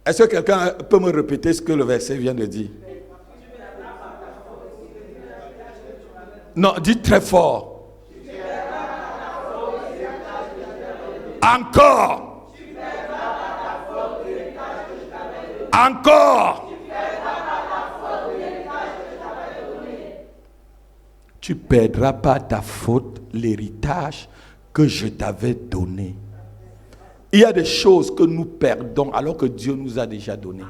Est-ce que quelqu'un peut me répéter ce que le verset vient de dire? Non, dis très fort. Encore. Encore. Tu perdras pas ta faute l'héritage que je t'avais donné. Il y a des choses que nous perdons alors que Dieu nous a déjà donné.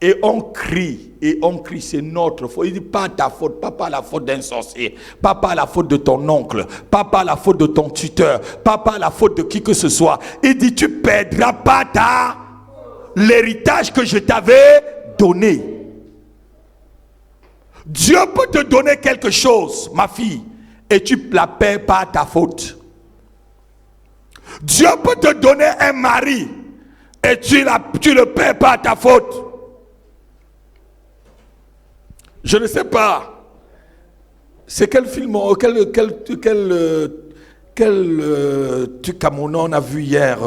Et on crie, c'est notre faute. Il dit pas ta faute, pas par la faute d'un sorcier, pas par la faute de ton oncle, pas par la faute de ton tuteur, pas par la faute de qui que ce soit. Il dit tu perdras pas l'héritage que je t'avais donné. Dieu peut te donner quelque chose, ma fille, et tu ne la perds pas à ta faute. Dieu peut te donner un mari, et tu ne le perds pas à ta faute. Je ne sais pas. C'est quel film, quel truc camerounais on a vu hier.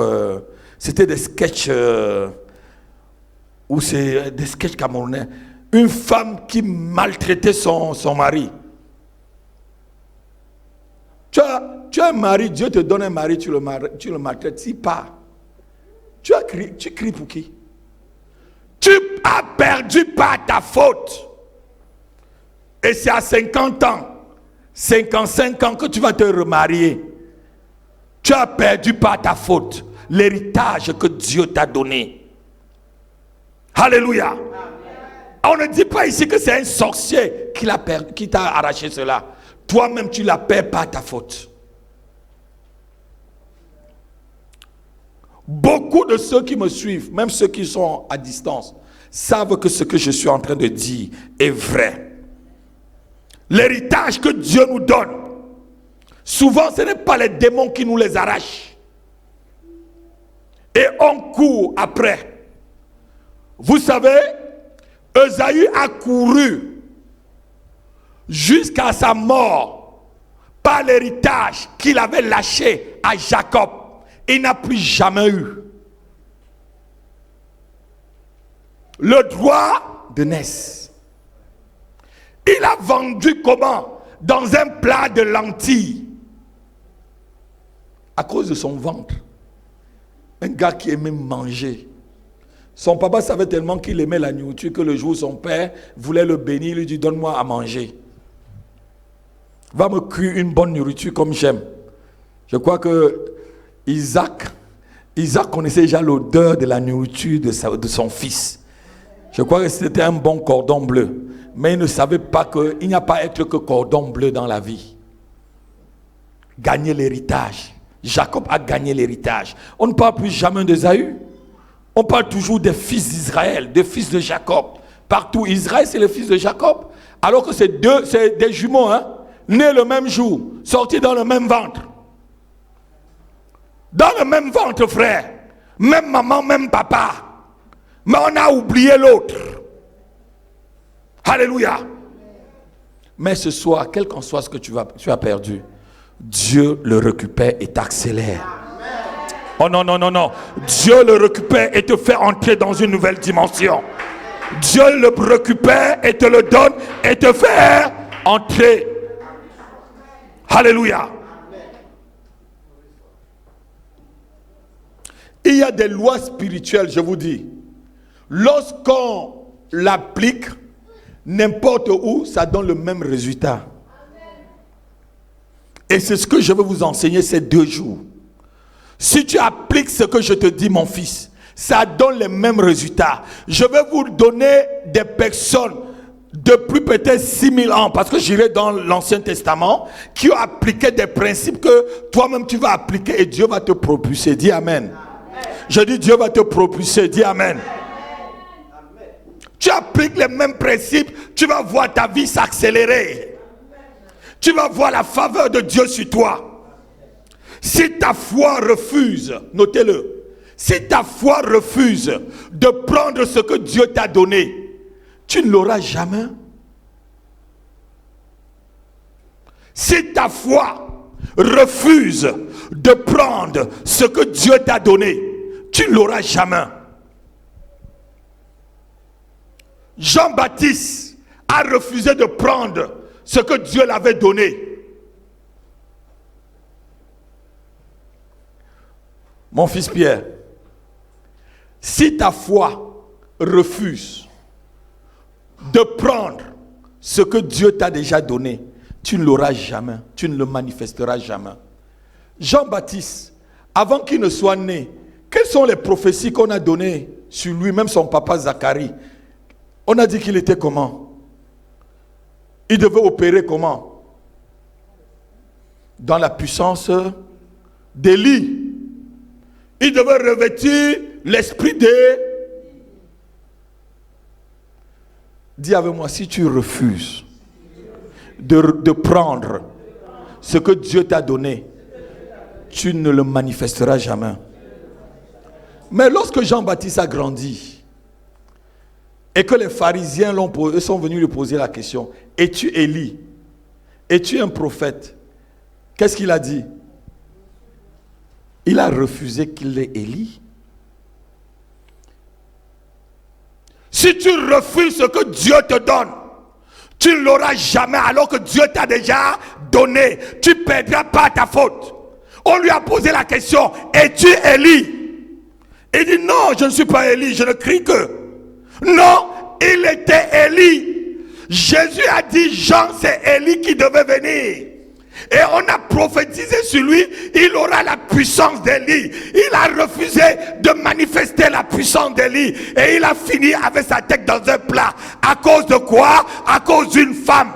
C'était des sketchs. Ou c'est des sketchs camerounais. Une femme qui maltraitait son mari. Tu as un mari, Dieu te donne un mari, tu le maltraites, si pas. Tu cries pour qui? Tu as perdu par ta faute. Et c'est à 50 ans, 55 ans que tu vas te remarier. Tu as perdu par ta faute l'héritage que Dieu t'a donné. Alléluia. On ne dit pas ici que c'est un sorcier qui t'a arraché cela. Toi-même, tu la perds par ta faute. Beaucoup de ceux qui me suivent, même ceux qui sont à distance, savent que ce que je suis en train de dire est vrai. L'héritage que Dieu nous donne, souvent ce n'est pas les démons qui nous les arrachent. Et on court après. Vous savez, Esaü a couru jusqu'à sa mort par l'héritage qu'il avait lâché à Jacob. Il n'a plus jamais eu le droit de naître. Il a vendu comment? Dans un plat de lentilles. À cause de son ventre. Un gars qui aimait manger. Son papa savait tellement qu'il aimait la nourriture que le jour où son père voulait le bénir, il lui dit donne-moi à manger. Va me cuire une bonne nourriture comme j'aime. Je crois que Isaac connaissait déjà l'odeur de la nourriture de son fils. Je crois que c'était un bon cordon bleu. Mais il ne savait pas qu'il n'y a pas à être que cordon bleu dans la vie. Gagner l'héritage. Jacob a gagné l'héritage. On ne parle plus jamais d'Ésaü. On parle toujours des fils d'Israël, des fils de Jacob. Partout, Israël, c'est le fils de Jacob. Alors que c'est des jumeaux, hein, nés le même jour, sortis dans le même ventre. Dans le même ventre, frère. Même maman, même papa. Mais on a oublié l'autre. Alléluia. Mais ce soir, quel qu'en soit ce que tu as perdu, Dieu le récupère et t'accélère. Oh non, non, non, non. Dieu le récupère et te fait entrer dans une nouvelle dimension. Dieu le récupère et te le donne et te fait entrer. Alléluia. Il y a des lois spirituelles, je vous dis. Lorsqu'on l'applique, n'importe où, ça donne le même résultat. Et c'est ce que je vais vous enseigner ces 2 jours. Si tu appliques ce que je te dis, mon fils, ça donne les mêmes résultats. Je vais vous donner des personnes depuis peut-être 6000 ans, parce que j'irai dans l'Ancien Testament, qui ont appliqué des principes que toi-même tu vas appliquer et Dieu va te propulser. Dis Amen. Je dis Dieu va te propulser. Dis Amen. Tu appliques les mêmes principes, tu vas voir ta vie s'accélérer. Tu vas voir la faveur de Dieu sur toi. Si ta foi refuse, notez-le, si ta foi refuse de prendre ce que Dieu t'a donné, tu ne l'auras jamais. Si ta foi refuse de prendre ce que Dieu t'a donné, tu ne l'auras jamais. Jean-Baptiste a refusé de prendre ce que Dieu l'avait donné. Mon fils Pierre, si ta foi refuse de prendre ce que Dieu t'a déjà donné, tu ne l'auras jamais, tu ne le manifesteras jamais. Jean-Baptiste, avant qu'il ne soit né, quelles sont les prophéties qu'on a données sur lui, même son papa Zacharie? On a dit qu'il était comment? Il devait opérer comment? Dans la puissance d'Élie. Il devait revêtir l'esprit de... Dis avec moi, si tu refuses de prendre ce que Dieu t'a donné, tu ne le manifesteras jamais. Mais lorsque Jean-Baptiste a grandi et que les pharisiens sont venus lui poser la question, es-tu Élie? Es-tu un prophète? Qu'est-ce qu'il a dit? Il a refusé qu'il ait Élie. Si tu refuses ce que Dieu te donne, tu ne l'auras jamais alors que Dieu t'a déjà donné. Tu ne perdras pas ta faute. On lui a posé la question, es-tu Élie? Il dit non, je ne suis pas Élie, je ne crie que. Non, il était Élie. Jésus a dit, Jean, c'est Élie qui devait venir. Et on a prophétisé sur lui, il aura la puissance d'Élie. Il a refusé de manifester la puissance d'Élie. Et il a fini avec sa tête dans un plat. À cause de quoi? À cause d'une femme.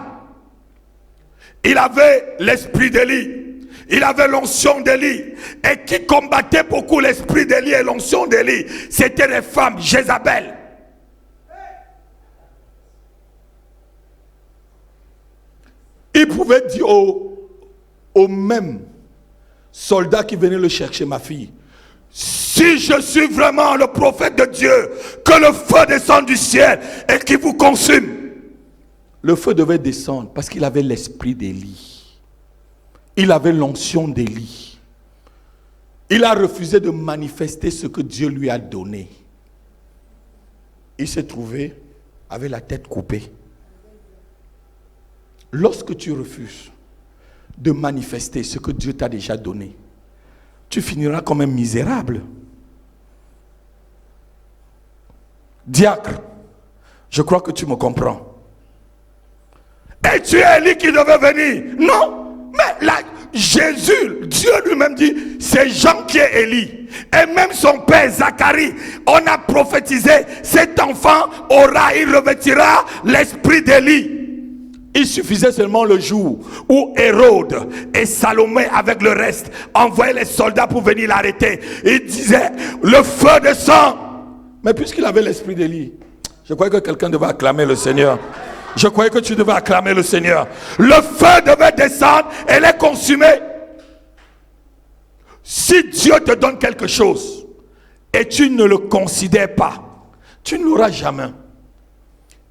Il avait l'esprit d'Élie. Il avait l'onction d'Élie. Et qui combattait beaucoup l'esprit d'Élie et l'onction d'Élie, c'était les femmes, Jézabel. Il pouvait dire aux mêmes soldats qui venaient le chercher, ma fille, si je suis vraiment le prophète de Dieu, que le feu descende du ciel et qu'il vous consume. Le feu devait descendre parce qu'il avait l'esprit d'Élie. Il avait l'onction d'Élie. Il a refusé de manifester ce que Dieu lui a donné. Il s'est trouvé avec la tête coupée. Lorsque tu refuses de manifester ce que Dieu t'a déjà donné, tu finiras comme un misérable. Diacre, je crois que tu me comprends. Et tu es Élie qui devait venir. Non, mais là, Jésus, Dieu lui-même dit, c'est Jean qui est Élie. Et même son père Zacharie, on a prophétisé, cet enfant il revêtira l'esprit d'Élie. Il suffisait seulement le jour où Hérode et Salomé avec le reste envoyaient les soldats pour venir l'arrêter. Il disait, le feu descend Mais puisqu'il avait l'esprit d'Élie, je croyais que quelqu'un devait acclamer le Seigneur. Je croyais que tu devais acclamer le Seigneur. Le feu devait descendre et les consumer. Si Dieu te donne quelque chose et tu ne le considères pas, tu ne l'auras jamais.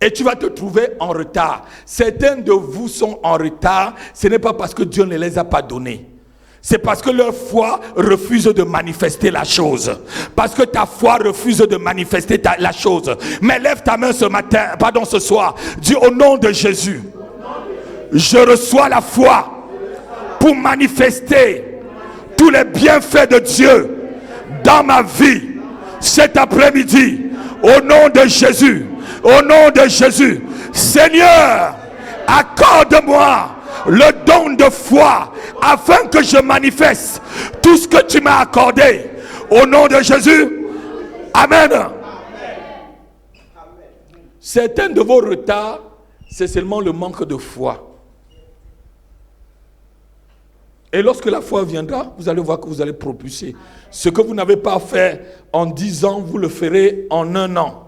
Et tu vas te trouver en retard. Certains de vous sont en retard. Ce n'est pas parce que Dieu ne les a pas donnés. C'est parce que leur foi refuse de manifester la chose. Parce que ta foi refuse de manifester la chose. Mais lève ta main ce soir. Dis au nom de Jésus. Je reçois la foi pour manifester tous les bienfaits de Dieu dans ma vie. Cet après-midi, au nom de Jésus. Au nom de Jésus. Seigneur, accorde-moi le don de foi afin que je manifeste tout ce que tu m'as accordé. Au nom de Jésus. Amen. Certains de vos retards, c'est seulement le manque de foi. Et lorsque la foi viendra, vous allez voir que vous allez propulser. Ce que vous n'avez pas fait en 10 ans, vous le ferez en 1 an.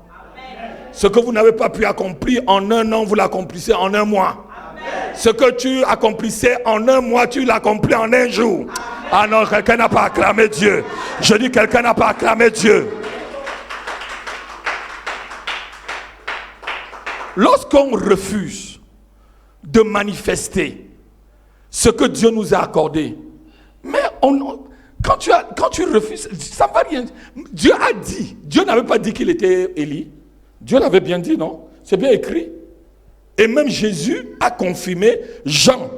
Ce que vous n'avez pas pu accomplir en 1 an, vous l'accomplissez en 1 mois. Amen. Ce que tu accomplissais en 1 mois, tu l'accomplis en 1 jour. Amen. Ah non, quelqu'un n'a pas acclamé Dieu. Je dis quelqu'un n'a pas acclamé Dieu. Lorsqu'on refuse de manifester ce que Dieu nous a accordé, mais quand tu refuses, ça ne va rien. Dieu a dit, Dieu n'avait pas dit qu'il était Élie. Dieu l'avait bien dit, non? C'est bien écrit. Et même Jésus a confirmé, Jean,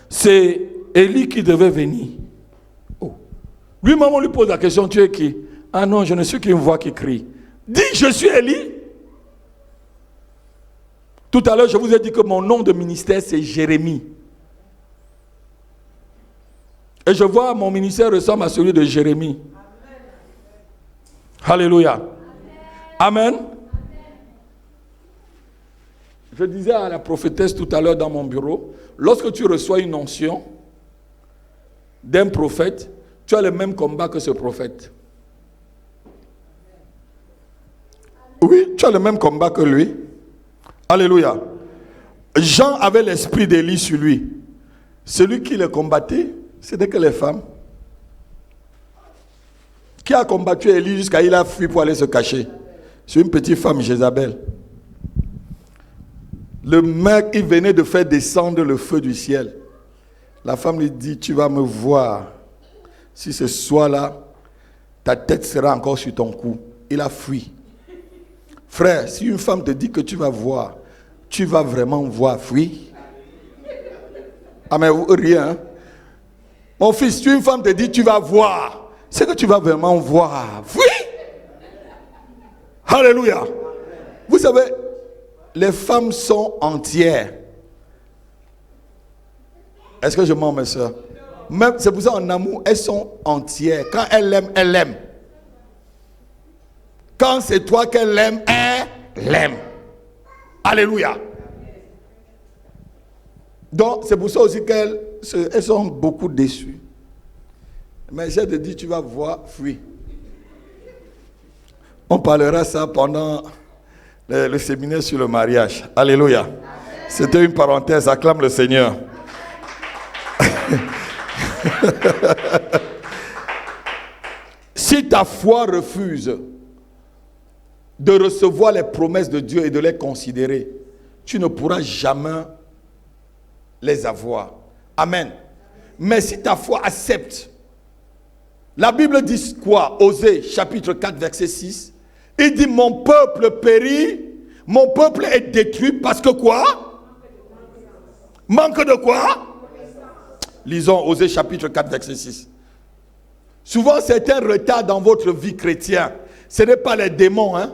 c'est Élie qui devait venir. Oh. Lui-même, on lui pose la question, tu es qui? Ah non, je ne suis qu'une voix qui crie. Dis, je suis Élie. Tout à l'heure, je vous ai dit que mon nom de ministère, c'est Jérémie. Et je vois mon ministère ressemble à celui de Jérémie. Amen. Alléluia. Amen. Amen. Je disais à la prophétesse tout à l'heure dans mon bureau, lorsque tu reçois une onction d'un prophète, tu as le même combat que ce prophète. Oui, tu as le même combat que lui. Alléluia. Jean avait l'esprit d'Élie sur lui. Celui qui le combattait, c'était que les femmes. Qui a combattu Élie jusqu'à il a fui pour aller se cacher? C'est une petite femme, Jézabel. Le mec, il venait de faire descendre le feu du ciel. La femme lui dit, tu vas me voir. Si ce soir-là, ta tête sera encore sur ton cou. Il a fui. Frère, si une femme te dit que tu vas voir, tu vas vraiment voir, fuir. Ah mais rien. Mon fils, si une femme te dit tu vas voir, c'est que tu vas vraiment voir. Fuir. Alléluia. Vous savez, les femmes sont entières. Est-ce que je mens, mes soeurs? Même, c'est pour ça en amour, elles sont entières. Quand elle aime, elle aime. Quand c'est toi qu'elle aime, elle l'aime. Alléluia. Donc, c'est pour ça aussi qu'elles sont beaucoup déçues. Mais j'ai dit, tu vas voir, fuis. On parlera ça pendant le séminaire sur le mariage. Alléluia. C'était une parenthèse, acclame le Seigneur. Si ta foi refuse de recevoir les promesses de Dieu et de les considérer, tu ne pourras jamais les avoir. Amen. Mais si ta foi accepte, la Bible dit quoi? Osée chapitre 4 verset 6. Il dit mon peuple périt, mon peuple est détruit parce que quoi? Manque de quoi? Lisons Osée chapitre 4 verset 6. Souvent c'est un retard dans votre vie chrétienne. Ce n'est pas les démons, hein?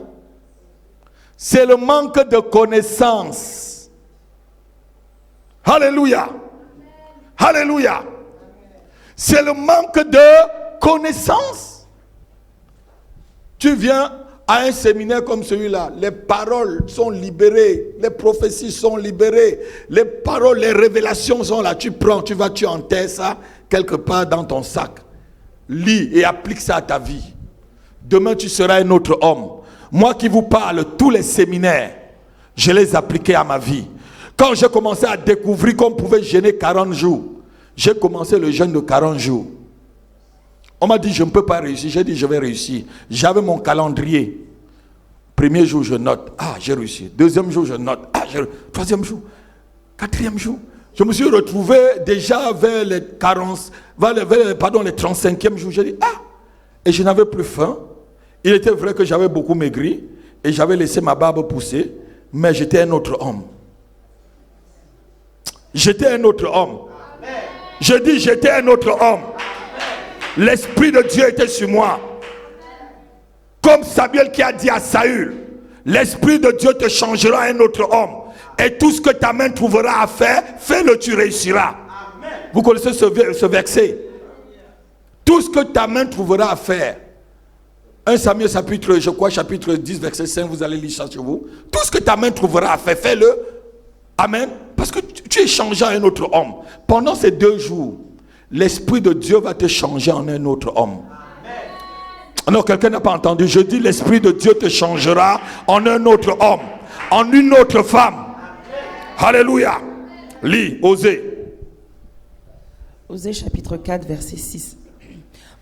C'est le manque de connaissance. Alléluia. Alléluia. C'est le manque de connaissance. Tu viens à un séminaire comme celui-là, les paroles sont libérées, les prophéties sont libérées, les paroles, les révélations sont là. Tu prends, tu vas, tu enterres ça quelque part dans ton sac. Lis et applique ça à ta vie. Demain, tu seras un autre homme. Moi qui vous parle, tous les séminaires, je les appliquais à ma vie. Quand j'ai commencé à découvrir qu'on pouvait jeûner 40 jours, j'ai commencé le jeûne de 40 jours. On m'a dit, je ne peux pas réussir. J'ai dit, je vais réussir. J'avais mon calendrier. Premier jour, je note. Ah, j'ai réussi. Deuxième jour, je note. Ah, j'ai réussi. Troisième jour. Quatrième jour. Je me suis retrouvé déjà vers les 40, les 35e jour. J'ai dit, ah, et je n'avais plus faim. Il était vrai que j'avais beaucoup maigri et j'avais laissé ma barbe pousser, mais j'étais un autre homme. J'étais un autre homme. Je dis, j'étais un autre homme. L'Esprit de Dieu était sur moi. Comme Samuel qui a dit à Saül, l'Esprit de Dieu te changera un autre homme. Et tout ce que ta main trouvera à faire, fais-le, tu réussiras. Amen. Vous connaissez ce verset? Tout ce que ta main trouvera à faire. 1 Samuel chapitre 10, verset 5, vous allez lire ça sur vous. Tout ce que ta main trouvera à faire, fais-le. Amen. Parce que tu es changé en un autre homme. Pendant ces 2 jours, l'Esprit de Dieu va te changer en un autre homme. Non, quelqu'un n'a pas entendu. Je dis, l'Esprit de Dieu te changera en un autre homme, en une autre femme. Alléluia. Lis, Osée. Osée chapitre 4, verset 6.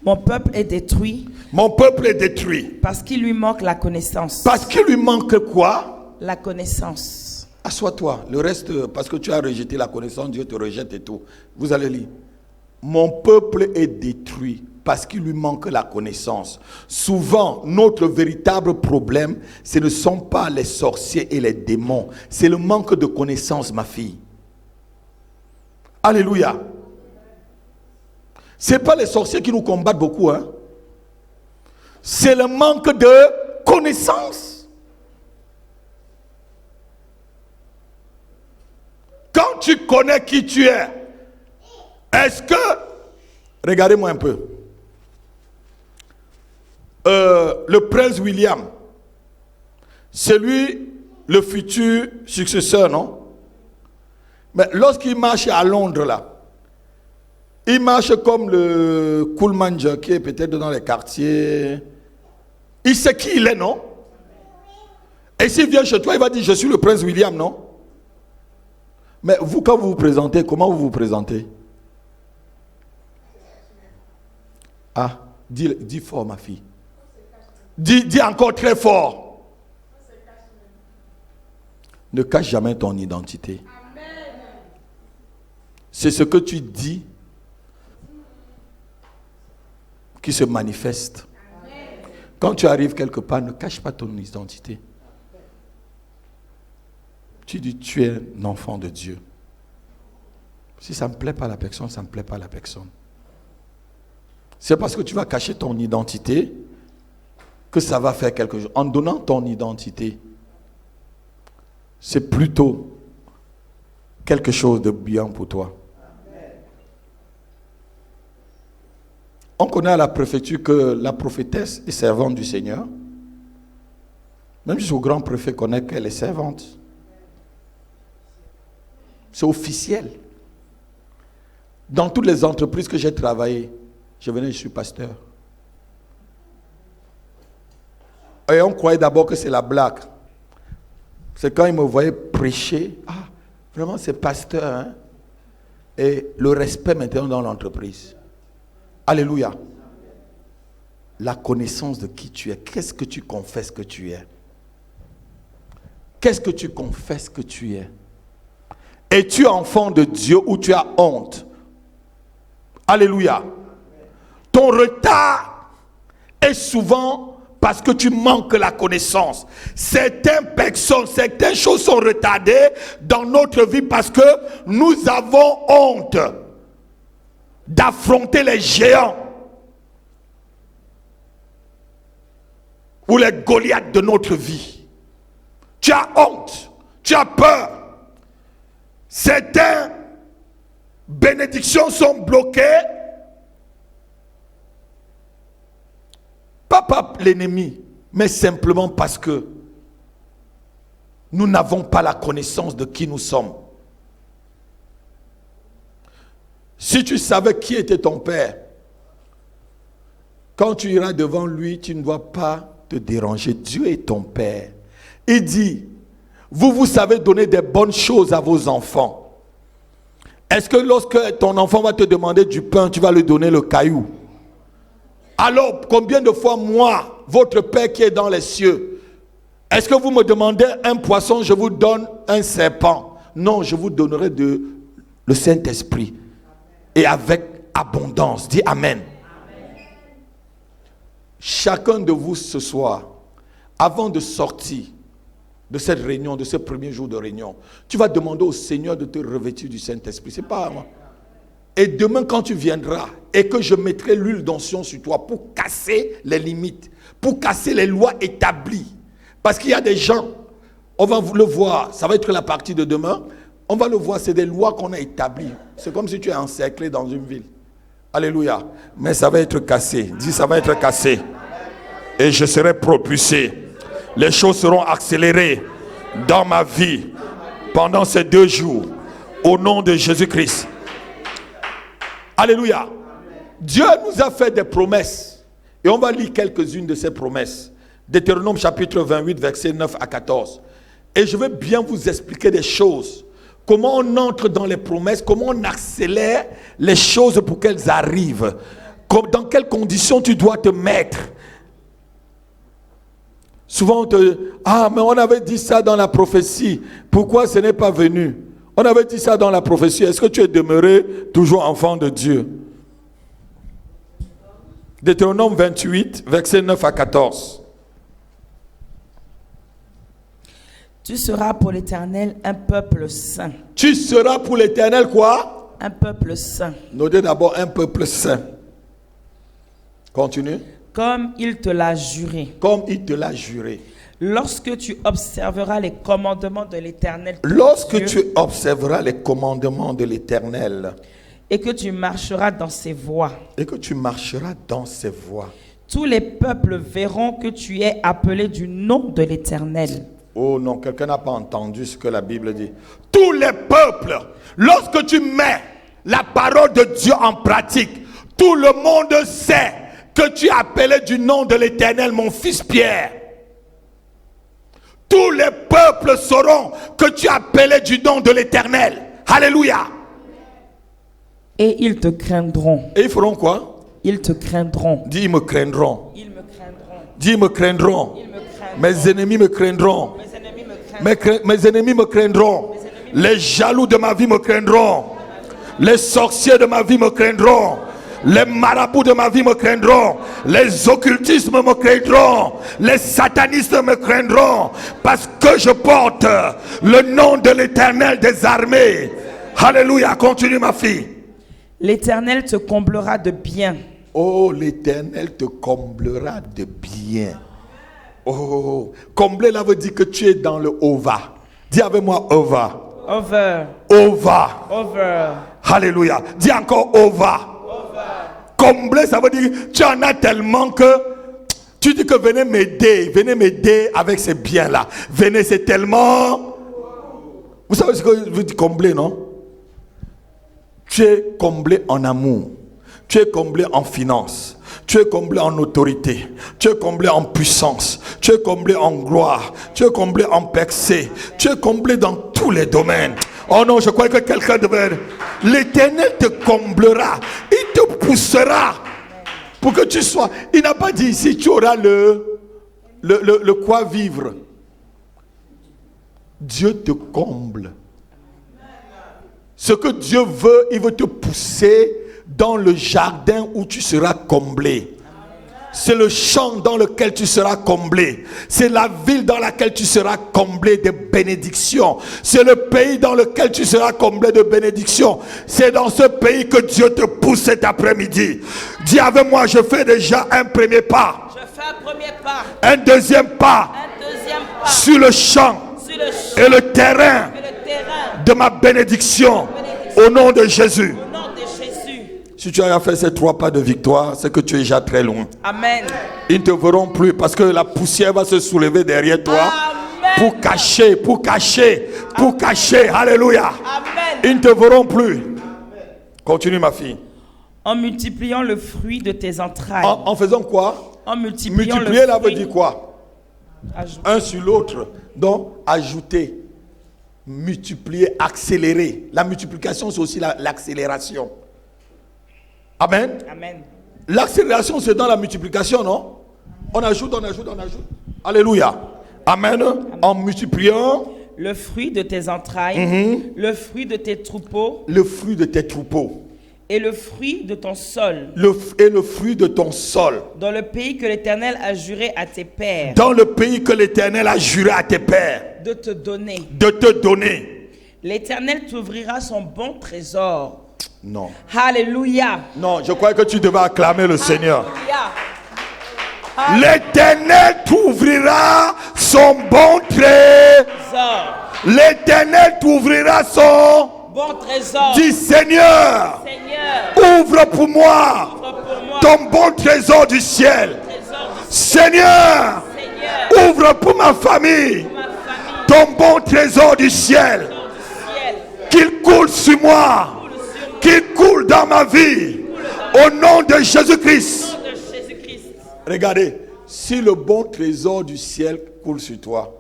Mon peuple est détruit. Mon peuple est détruit. Parce qu'il lui manque la connaissance. Parce qu'il lui manque quoi? La connaissance. Assois-toi. Le reste, parce que tu as rejeté la connaissance, Dieu te rejette et tout. Vous allez lire. Mon peuple est détruit parce qu'il lui manque la connaissance. Souvent, notre véritable problème, ce ne sont pas les sorciers et les démons. C'est le manque de connaissance, ma fille. Alléluia. Ce n'est pas les sorciers qui nous combattent beaucoup. Hein? C'est le manque de connaissance. Quand tu connais qui tu es, est-ce que... Regardez-moi un peu. Le prince William, c'est lui le futur successeur, non? Mais lorsqu'il marche à Londres, là, il marche comme le Coolman qui est peut-être dans les quartiers. Il sait qui il est, non? Et s'il vient chez toi, il va dire, je suis le prince William, non? Mais vous, quand vous vous présentez, comment vous vous présentez? Ah, dis fort, ma fille. Dis encore très fort. Ne cache jamais ton identité. C'est ce que tu dis qui se manifeste. Quand tu arrives quelque part, ne cache pas ton identité. Tu dis, tu es un enfant de Dieu. Si ça ne me plaît pas à la personne, ça ne me plaît pas à la personne. C'est parce que tu vas cacher ton identité que ça va faire quelque chose. En donnant ton identité, c'est plutôt quelque chose de bien pour toi. On connaît à la préfecture que la prophétesse est servante du Seigneur. Même jusqu'au grand préfet connaît qu'elle est servante. C'est officiel. Dans toutes les entreprises que j'ai travaillé, je suis pasteur. Et on croyait d'abord que c'est la blague. C'est quand ils me voyaient prêcher. Ah, vraiment c'est pasteur. Hein? Et le respect maintenant dans l'entreprise. Alléluia. La connaissance de qui tu es. Qu'est-ce que tu confesses que tu es? Qu'est-ce que tu confesses que tu es? Es-tu enfant de Dieu ou tu as honte? Alléluia. Ton retard est souvent parce que tu manques la connaissance. Certaines personnes, certaines choses sont retardées dans notre vie parce que nous avons honte d'affronter les géants ou les Goliaths de notre vie. Tu as honte, tu as peur. Certaines bénédictions sont bloquées. Pas par l'ennemi, mais simplement parce que nous n'avons pas la connaissance de qui nous sommes. Si tu savais qui était ton père, quand tu iras devant lui, tu ne vas pas te déranger. Dieu est ton Père. Il dit, vous savez donner des bonnes choses à vos enfants. Est-ce que lorsque ton enfant va te demander du pain, tu vas lui donner le caillou? Alors, combien de fois moi, votre Père qui est dans les cieux, est-ce que vous me demandez un poisson, je vous donne un serpent? Non, je vous donnerai le Saint-Esprit. Et avec abondance. Dis Amen. Chacun de vous ce soir, avant de sortir de cette réunion, de ce premier jour de réunion, tu vas demander au Seigneur de te revêtir du Saint-Esprit. C'est pas à moi. Et demain quand tu viendras et que je mettrai l'huile d'onction sur toi pour casser les limites, pour casser les lois établies. Parce qu'il y a des gens, on va le voir, ça va être la partie de demain, on va le voir, c'est des lois qu'on a établies. C'est comme si tu es encerclé dans une ville. Alléluia. Mais ça va être cassé. Dis, ça va être cassé. Et je serai propulsé. Les choses seront accélérées dans ma vie pendant ces 2 jours. Au nom de Jésus-Christ. Alléluia. Dieu nous a fait des promesses. Et on va lire quelques-unes de ces promesses. Deutéronome chapitre 28, versets 9 à 14. Et je vais bien vous expliquer des choses. Comment on entre dans les promesses, comment on accélère les choses pour qu'elles arrivent. Dans quelles conditions tu dois te mettre. Souvent on te dit, ah mais on avait dit ça dans la prophétie, pourquoi ce n'est pas venu? On avait dit ça dans la prophétie, est-ce que tu es demeuré toujours enfant de Dieu? Deutéronome 28, versets 9 à 14. Tu seras pour l'Éternel un peuple saint. Tu seras pour l'Éternel quoi? Un peuple saint. Notez d'abord un peuple saint. Continue. Comme il te l'a juré. Comme il te l'a juré. Lorsque tu observeras les commandements de l'Éternel. Lorsque tu observeras les commandements de l'Éternel. Et que tu marcheras dans ses voies. Et que tu marcheras dans ses voies. Tous les peuples verront que tu es appelé du nom de l'Éternel. Oh non, quelqu'un n'a pas entendu ce que la Bible dit. Tous les peuples, lorsque tu mets la parole de Dieu en pratique, tout le monde sait que tu es appelé du nom de l'Éternel, mon fils Pierre. Tous les peuples sauront que tu es appelé du nom de l'Éternel. Alléluia. Et ils te craindront. Et ils feront quoi? Ils te craindront. Dis, ils me craindront. Ils me craindront. Dis, ils me craindront. Ils me craindront. Mes ennemis me craindront. Mes ennemis me craindront. Les jaloux de ma vie me craindront. Les sorciers de ma vie me craindront. Les marabouts de ma vie me craindront. Les occultismes me craindront. Les satanistes me craindront. Parce que je porte le nom de l'Éternel des armées. Alléluia. Continue ma fille. L'Éternel te comblera de bien. Oh, l'Éternel te comblera de bien. Oh, combler là veut dire que tu es dans le Ova. Dis avec moi Ova. Over. Ova. Over. Alléluia. Dis encore Ova. Combler, ça veut dire que tu en as tellement que tu dis que venez m'aider avec ces biens-là. Venez, c'est tellement. Vous savez ce que veut dire combler, non? Tu es comblé en amour. Tu es comblé en finance. Tu es comblé en autorité. Tu es comblé en puissance. Tu es comblé en gloire. Tu es comblé en percée. Tu es comblé dans tous les domaines. Oh non, je crois que quelqu'un devait... L'Éternel te comblera. Il te poussera pour que tu sois... Il n'a pas dit ici, tu auras le quoi vivre. Dieu te comble. Ce que Dieu veut, il veut te pousser dans le jardin où tu seras comblé. C'est le champ dans lequel tu seras comblé. C'est la ville dans laquelle tu seras comblé de bénédictions. C'est le pays dans lequel tu seras comblé de bénédictions. C'est dans ce pays que Dieu te pousse cet après-midi. Dis avec moi, je fais déjà un premier pas. Je fais un premier pas. Un deuxième pas. Sur le champ. Et le terrain de ma bénédiction. Au nom de Jésus. Si tu as fait ces 3 pas de victoire, c'est que tu es déjà très loin. Amen. Ils ne te verront plus parce que la poussière va se soulever derrière toi. Amen. Pour cacher. Alléluia. Amen. Ils ne te verront plus. Continue ma fille. En multipliant le fruit de tes entrailles. En faisant quoi? En multipliant multiplier le là veut fruit, dire quoi? ajouter. Un sur l'autre. Donc, ajouter, multiplier, accélérer. La multiplication, c'est aussi l'accélération. Amen. Amen. L'accélération, c'est dans la multiplication, non? On ajoute, on ajoute, on ajoute. Alléluia. Amen. En multipliant le fruit de tes entrailles, le fruit de tes troupeaux, le fruit de tes troupeaux, et le fruit de ton sol, et le fruit de ton sol, dans le pays que l'Éternel a juré à tes pères, dans le pays que l'Éternel a juré à tes pères, de te donner. De te donner. L'Éternel t'ouvrira son bon trésor. Non. Alléluia. Non, je crois que tu devais acclamer le Seigneur. Alléluia. L'Éternel t'ouvrira son bon trésor. L'Éternel t'ouvrira son bon trésor. Dis Seigneur, Seigneur, ouvre pour moi, ton bon trésor du ciel. Seigneur, ouvre pour ma famille ton bon trésor du ciel. Qu'il coule sur moi, qu'il coule dans ma vie. Au nom de Jésus-Christ. Regardez, si le bon trésor du ciel coule sur toi,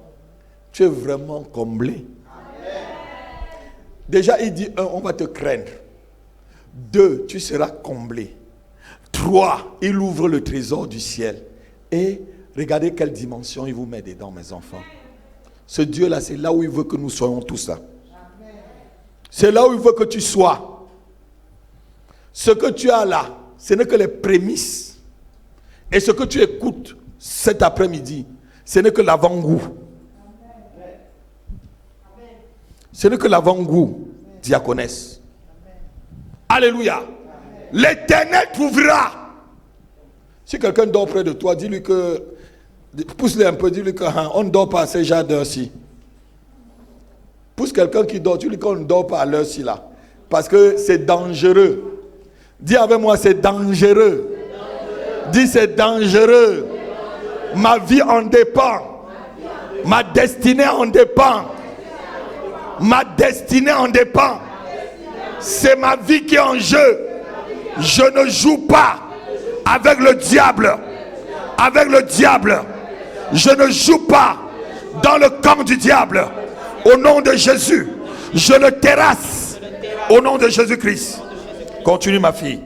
tu es vraiment comblé. Déjà, il dit 1, on va te craindre. 2, tu seras comblé. 3, il ouvre le trésor du ciel. Et regardez quelle dimension il vous met dedans, mes enfants. Ce Dieu-là, c'est là où il veut que nous soyons tous là. C'est là où il veut que tu sois. Ce que tu as là, ce n'est que les prémices. Et ce que tu écoutes cet après-midi, ce n'est que l'avant-goût. Ce n'est que l'avant-goût, diaconesse. Alléluia. L'Éternel t'ouvrira. Si quelqu'un dort près de toi, dis-lui que... Pousse-le un peu, dis-lui qu'on ne dort pas à ces jardins-ci. Pousse quelqu'un qui dort, dis-lui qu'on ne dort pas à l'heure-ci là. Parce que c'est dangereux. Dis avec moi, c'est dangereux. Dis, c'est dangereux. Ma vie en dépend. Ma destinée en dépend. Ma destinée en dépend. C'est ma vie qui est en jeu. Je ne joue pas avec le diable. Avec le diable. Je ne joue pas dans le camp du diable. Au nom de Jésus, je le terrasse. Au nom de Jésus-Christ. Continue, ma fille.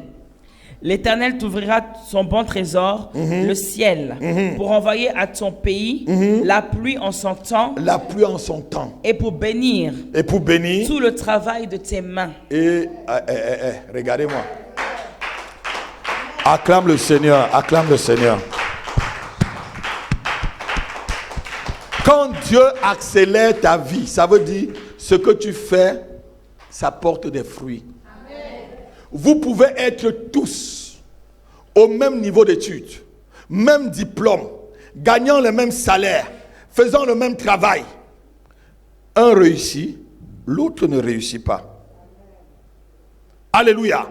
L'Éternel t'ouvrira son bon trésor, le ciel, pour envoyer à ton pays la pluie en son temps. La pluie en son temps. Et pour bénir. Et pour bénir. Tout le travail de tes mains. Et regardez-moi. Acclame le Seigneur, acclame le Seigneur. Quand Dieu accélère ta vie, ça veut dire ce que tu fais, ça porte des fruits. Vous pouvez être tous au même niveau d'études, même diplôme, gagnant le même salaire, faisant le même travail. Un réussit, l'autre ne réussit pas. Alléluia.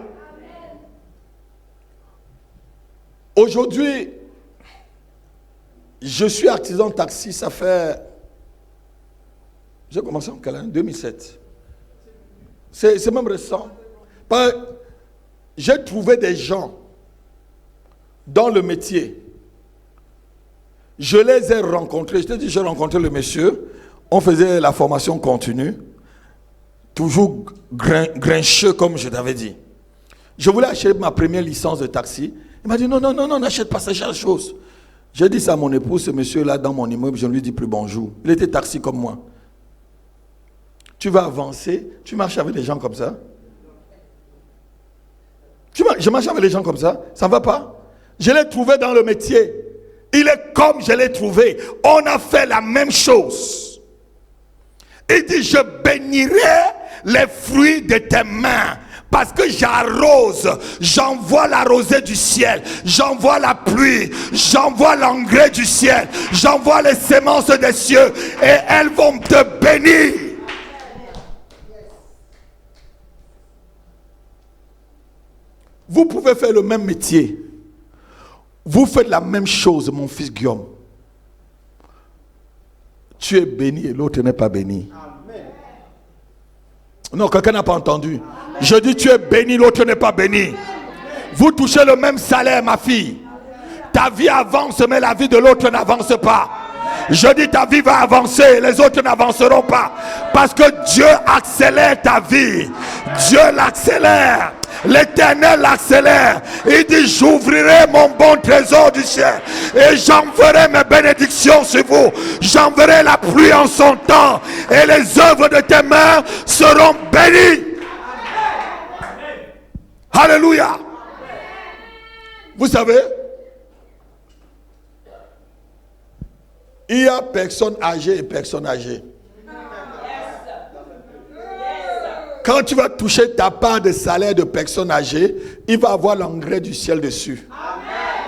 Aujourd'hui, je suis artisan taxi, ça fait... J'ai commencé en quelle année? 2007. C'est même récent. J'ai trouvé des gens dans le métier. Je les ai rencontrés. Je t'ai dit, j'ai rencontré le monsieur. On faisait la formation continue. Toujours grincheux, comme je t'avais dit. Je voulais acheter ma première licence de taxi. Il m'a dit, non, n'achète pas ce genre de choses. J'ai dit ça à mon épouse, ce monsieur-là, dans mon immeuble, je ne lui dis plus bonjour. Il était taxi comme moi. Tu vas avancer, tu marches avec des gens comme ça. Je marche avec les gens comme ça, ça ne va pas. Je l'ai trouvé dans le métier. Il est comme je l'ai trouvé. On a fait la même chose. Il dit, je bénirai les fruits de tes mains. Parce que j'arrose, j'envoie la rosée du ciel, j'envoie la pluie, j'envoie l'engrais du ciel, j'envoie les semences des cieux et elles vont te bénir. Vous pouvez faire le même métier. Vous faites la même chose, mon fils Guillaume. Tu es béni et l'autre n'est pas béni. Non, quelqu'un n'a pas entendu. Je dis tu es béni, l'autre n'est pas béni. Vous touchez le même salaire, ma fille. Ta vie avance, mais la vie de l'autre n'avance pas. Je dis ta vie va avancer, les autres n'avanceront pas. Parce que Dieu accélère ta vie. Dieu l'accélère. L'Éternel l'accélère. Il dit j'ouvrirai mon bon trésor du ciel et j'enverrai mes bénédictions sur vous. J'enverrai la pluie en son temps et les œuvres de tes mains seront bénies. Alléluia. Vous savez, il y a personnes âgées et personnes âgées. Quand tu vas toucher ta part de salaire de personne âgée, il va avoir l'engrais du ciel dessus.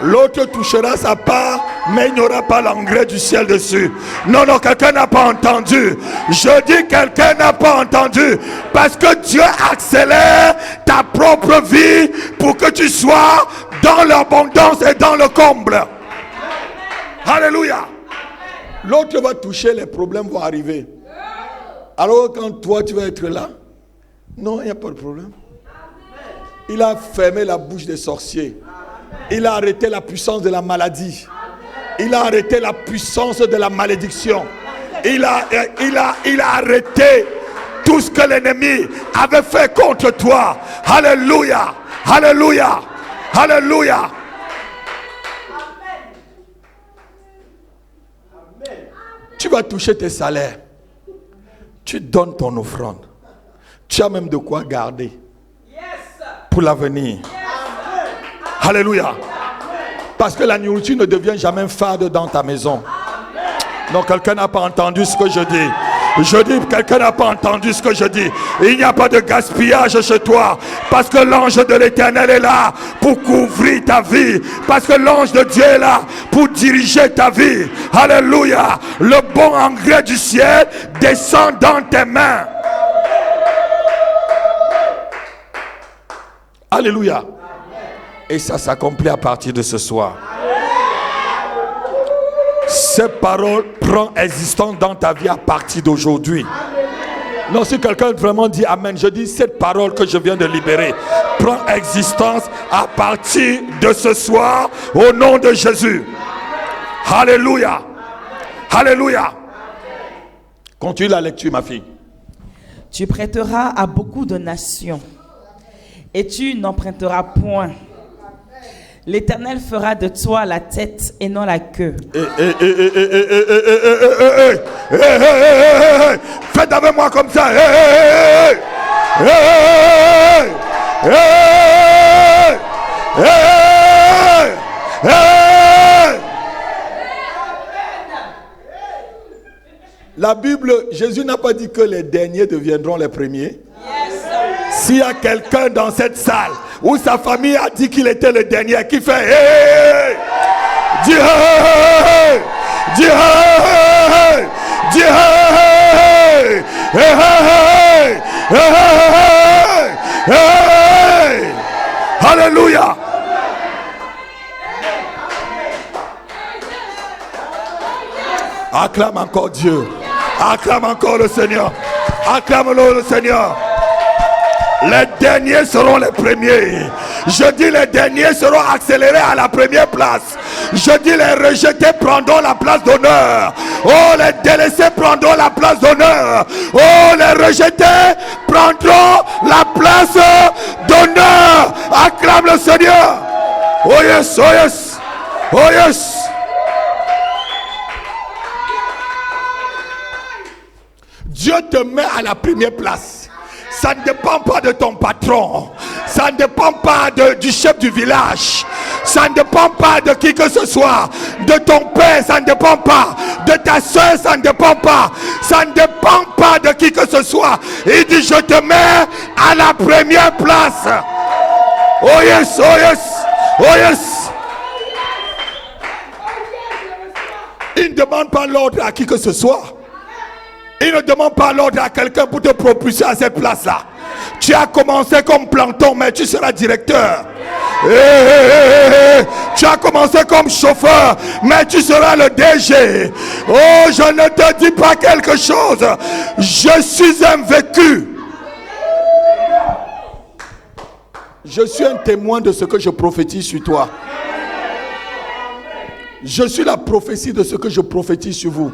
L'autre touchera sa part, mais il n'y aura pas l'engrais du ciel dessus. Non, non, quelqu'un n'a pas entendu. Je dis quelqu'un n'a pas entendu. Parce que Dieu accélère ta propre vie pour que tu sois dans l'abondance et dans le comble. Alléluia. L'autre va toucher, les problèmes vont arriver. Alors quand toi tu vas être là, non, il n'y a pas de problème. Il a fermé la bouche des sorciers. Il a arrêté la puissance de la maladie. Il a arrêté la puissance de la malédiction. Il a arrêté tout ce que l'ennemi avait fait contre toi. Alléluia. Alléluia. Alléluia. Tu vas toucher tes salaires. Tu donnes ton offrande. Tu as même de quoi garder pour l'avenir. Alléluia. Parce que la nourriture ne devient jamais fade dans ta maison. Donc quelqu'un n'a pas entendu ce que je dis. Je dis, quelqu'un n'a pas entendu ce que je dis. Il n'y a pas de gaspillage chez toi. Parce que l'ange de l'Éternel est là pour couvrir ta vie. Parce que l'ange de Dieu est là pour diriger ta vie. Alléluia. Le bon engrais du ciel descend dans tes mains. Alléluia. Et ça s'accomplit à partir de ce soir. Cette parole prend existence dans ta vie à partir d'aujourd'hui. Non, si quelqu'un vraiment dit Amen, je dis cette parole que je viens de libérer prend existence à partir de ce soir au nom de Jésus. Alléluia. Alléluia. Continue la lecture, ma fille. Tu prêteras à beaucoup de nations et tu n'emprunteras point. L'Éternel fera de toi la tête et non la queue. Faites avec moi comme ça. La Bible, Jésus n'a pas dit que les derniers deviendront les premiers. S'il y a quelqu'un dans cette salle où sa famille a dit qu'il était le dernier, qui fait hey, dis hey, dis hey, dis hey, hey, hey, hey, alléluia. Acclame encore Dieu. Acclame encore le Seigneur. Acclame-le le Seigneur. Les derniers seront les premiers. Je dis les derniers seront accélérés à la première place. Je dis les rejetés prendront la place d'honneur. Oh, les délaissés prendront la place d'honneur. Oh, les rejetés prendront la place d'honneur. Acclame le Seigneur. Oh yes, oh yes, oh yes. Dieu te met à la première place. Ça ne dépend pas de ton patron. Ça ne dépend pas du chef du village. Ça ne dépend pas de qui que ce soit. De ton père, ça ne dépend pas. De ta soeur, ça ne dépend pas. Ça ne dépend pas de qui que ce soit. Il dit, je te mets à la première place. Oh yes, oh yes, oh yes. Il ne demande pas l'ordre à qui que ce soit. Il ne demande pas l'ordre à quelqu'un pour te propulser à cette place-là. Tu as commencé comme planton, mais tu seras directeur. Tu as commencé comme chauffeur, mais tu seras le DG. Oh, je ne te dis pas quelque chose. Je suis un vécu. Je suis un témoin de ce que je prophétise sur toi. Je suis la prophétie de ce que je prophétise sur vous.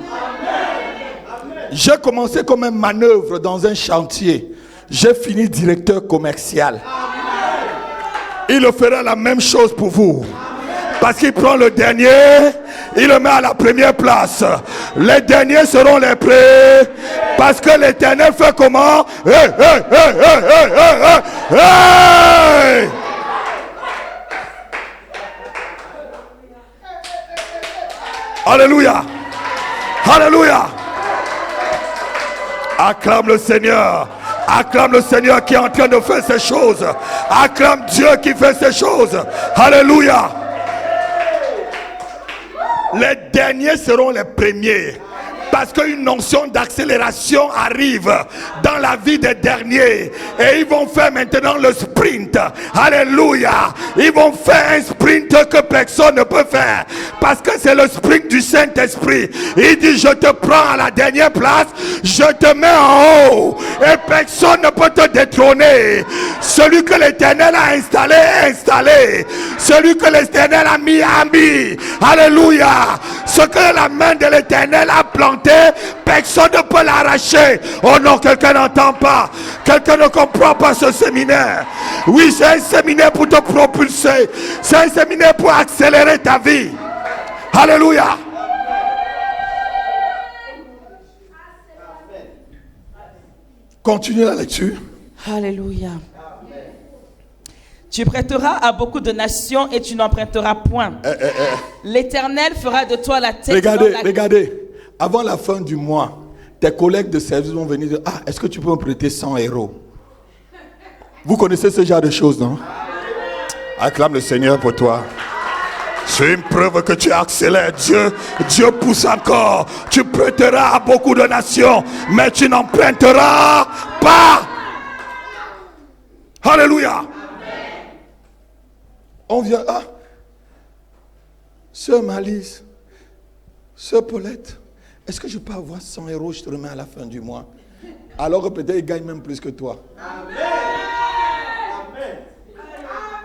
J'ai commencé comme un manœuvre dans un chantier. J'ai fini directeur commercial. Il fera la même chose pour vous. Parce qu'il prend le dernier, il le met à la première place. Les derniers seront les premiers. Parce que l'Éternel fait comment? Hey, hey, hey, hey, hey, hey, hey. Alléluia. Alléluia. Acclame le Seigneur. Acclame le Seigneur qui est en train de faire ces choses. Acclame Dieu qui fait ces choses. Alléluia. Les derniers seront les premiers. Parce qu'une notion d'accélération arrive dans la vie des derniers. Et ils vont faire maintenant le sprint. Alléluia. Ils vont faire un sprint que personne ne peut faire. Parce que c'est le sprint du Saint-Esprit. Il dit, je te prends à la dernière place. Je te mets en haut. Et personne ne peut te détrôner. Celui que l'Éternel a installé est installé. Celui que l'Éternel a mis, a mis. Alléluia. Ce que la main de l'Éternel a planté, personne ne peut l'arracher. Oh non, quelqu'un n'entend pas. Quelqu'un ne comprend pas ce séminaire. Oui, c'est un séminaire pour te propulser. C'est un séminaire pour accélérer ta vie. Alléluia. Continue la lecture. Alléluia. Tu prêteras à beaucoup de nations et tu n'emprunteras point. L'Éternel fera de toi la tête. Regardez. Avant la fin du mois, tes collègues de service vont venir dire, ah, est-ce que tu peux me prêter 100 €? Vous connaissez ce genre de choses, non? Acclame le Seigneur pour toi. C'est une preuve que tu accélères. Dieu pousse encore. Tu prêteras à beaucoup de nations, mais tu n'emprunteras pas. Alléluia. On vient, ah, Sœur Malice, Sœur Paulette, est-ce que je peux avoir 100 €, je te remets à la fin du mois? Alors que peut-être il gagne même plus que toi. Amen.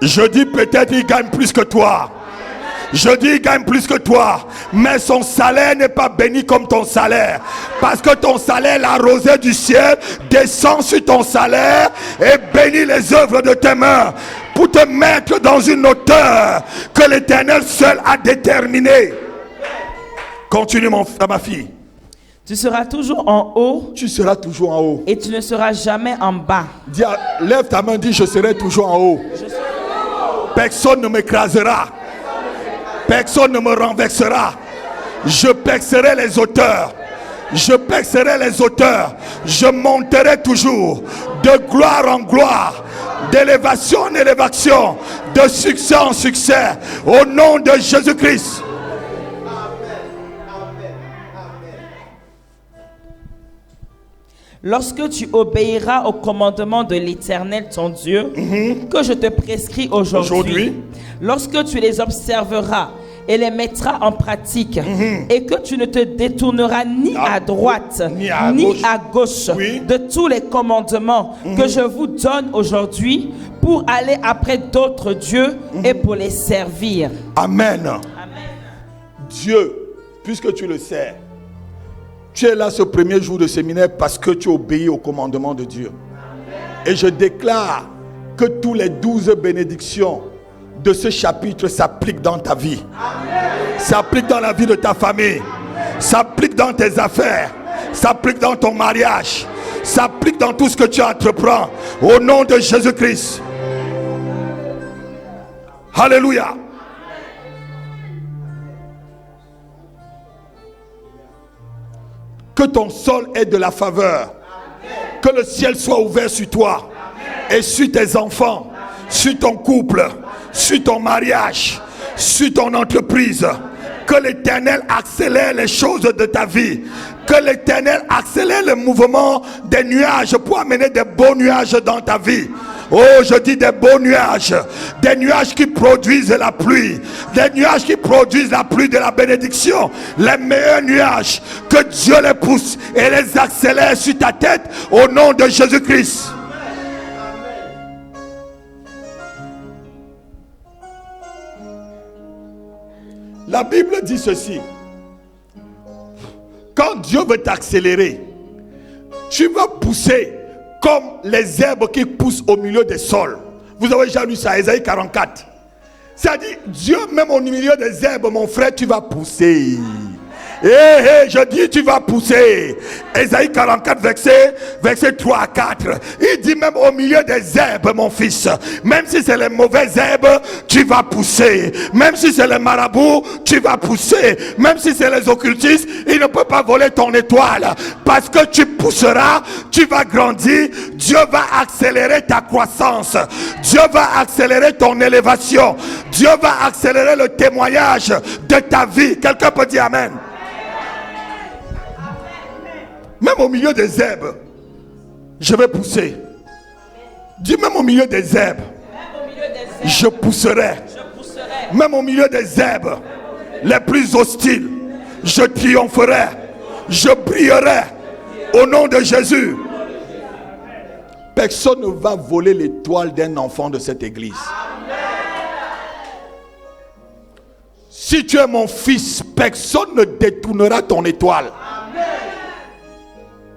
Je dis peut-être il gagne plus que toi. Je dis il gagne plus que toi. Mais son salaire n'est pas béni comme ton salaire. Parce que ton salaire, la rosée du ciel, descend sur ton salaire et bénit les œuvres de tes mains. Pour te mettre dans une hauteur que l'Éternel seul a déterminée. Continue ma fille. Tu seras toujours en haut. Tu seras toujours en haut. Et tu ne seras jamais en bas. Dis, lève ta main, dis, je serai toujours en haut. Personne ne m'écrasera. Personne ne me renversera. Je percerai les hauteurs. Je percerai les hauteurs. Je monterai toujours de gloire en gloire, d'élévation en élévation, de succès en succès, au nom de Jésus-Christ. Lorsque tu obéiras au commandement de l'Éternel ton Dieu, que je te prescris aujourd'hui, lorsque tu les observeras et les mettras en pratique, et que tu ne te détourneras ni à droite ni à gauche de tous les commandements que je vous donne aujourd'hui pour aller après d'autres dieux et pour les servir. Amen. Amen. Dieu, puisque tu le sais, tu es là ce premier jour de séminaire parce que tu obéis au commandement de Dieu. Et je déclare que tous les 12 bénédictions de ce chapitre s'appliquent dans ta vie. S'appliquent dans la vie de ta famille. S'appliquent dans tes affaires. S'appliquent dans ton mariage. S'appliquent dans tout ce que tu entreprends. Au nom de Jésus-Christ. Alléluia. Que ton sol ait de la faveur. Que le ciel soit ouvert sur toi. Et sur tes enfants. Sur ton couple. Sur ton mariage. Sur ton entreprise. Que l'Éternel accélère les choses de ta vie. Que l'Éternel accélère le mouvement des nuages pour amener des beaux nuages dans ta vie. Oh, je dis des beaux nuages. Des nuages qui produisent la pluie. Des nuages qui produisent la pluie de la bénédiction. Les meilleurs nuages. Que Dieu les pousse et les accélère sur ta tête au nom de Jésus-Christ. La Bible dit ceci. Quand Dieu veut t'accélérer, tu vas pousser comme les herbes qui poussent au milieu des sols. Vous avez déjà lu ça, Ésaïe 44. C'est-à-dire, Dieu, même au milieu des herbes, mon frère, tu vas pousser. Je dis, tu vas pousser. Ésaïe 44, verset 3 à 4. Il dit même au milieu des herbes, mon fils, même si c'est les mauvaises herbes, tu vas pousser. Même si c'est les marabouts, tu vas pousser. Même si c'est les occultistes, ils ne peuvent pas voler ton étoile. Parce que tu pousseras, tu vas grandir. Dieu va accélérer ta croissance. Dieu va accélérer ton élévation. Dieu va accélérer le témoignage de ta vie. Quelqu'un peut dire Amen. Même au milieu des herbes, je vais pousser. Dis même au milieu des herbes, je pousserai. Même au milieu des herbes les plus hostiles, je triompherai. Je brillerai au nom de Jésus. Personne ne va voler l'étoile d'un enfant de cette église. Si tu es mon fils, personne ne détournera ton étoile.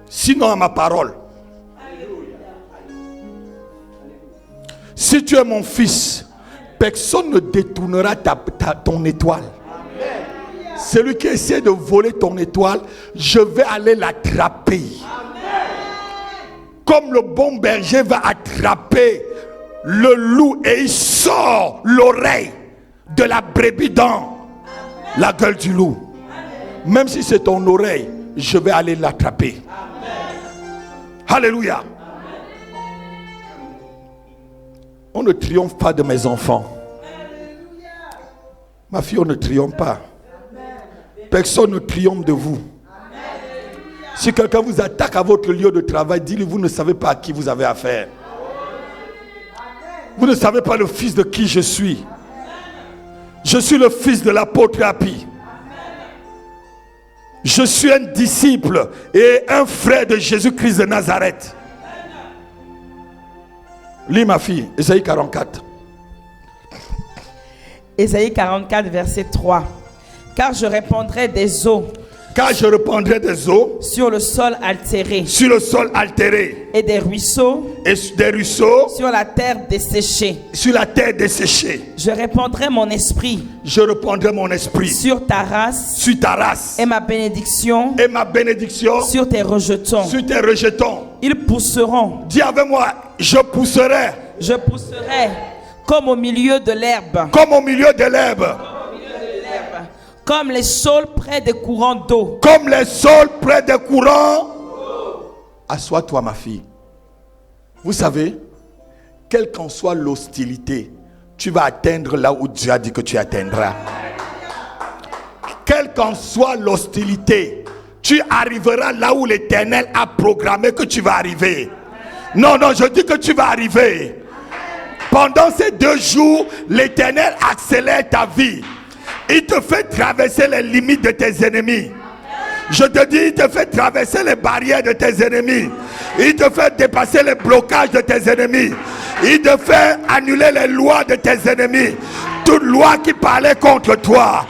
Sinon à ma parole. Si tu es mon fils, personne ne détournera ton étoile. Celui qui essaie de voler ton étoile, je vais aller l'attraper. Comme le bon berger va attraper le loup et il sort l'oreille de la brebis dans la gueule du loup. Même si c'est ton oreille, je vais aller l'attraper. Alléluia. On ne triomphe pas de mes enfants. Ma fille, on ne triomphe pas. Personne ne triomphe de vous. Si quelqu'un vous attaque à votre lieu de travail, dites-lui, vous ne savez pas à qui vous avez affaire. Vous ne savez pas le fils de qui je suis. Je suis le fils de l'apôtre Apis. Je suis un disciple et un frère de Jésus-Christ de Nazareth. Lis ma fille, Ésaïe 44. Ésaïe 44, verset 3. Car je répandrai des eaux. Car je répandrai des eaux sur le sol altéré. Sur le sol altéré. Et des ruisseaux. Et des ruisseaux. Sur la terre desséchée. Sur la terre desséchée. Je répandrai mon esprit. Je répandrai mon esprit. Sur ta race. Sur ta race. Et ma bénédiction. Et ma bénédiction. Sur tes rejetons. Sur tes rejetons. Ils pousseront. Dis avec moi, je pousserai. Je pousserai comme au milieu de l'herbe. Comme au milieu de l'herbe. Comme les saules près des courants d'eau. Comme les saules près des courants. Assois-toi, ma fille. Vous savez, quelle qu'en soit l'hostilité, tu vas atteindre là où Dieu a dit que tu atteindras. Quelle qu'en soit l'hostilité, tu arriveras là où l'Éternel a programmé que tu vas arriver. Non, je dis que tu vas arriver. Pendant ces 2 jours, l'Éternel accélère ta vie. Il te fait traverser les limites de tes ennemis. Je te dis, il te fait traverser les barrières de tes ennemis. Il te fait dépasser les blocages de tes ennemis. Il te fait annuler les lois de tes ennemis. Toute loi qui parlait contre toi.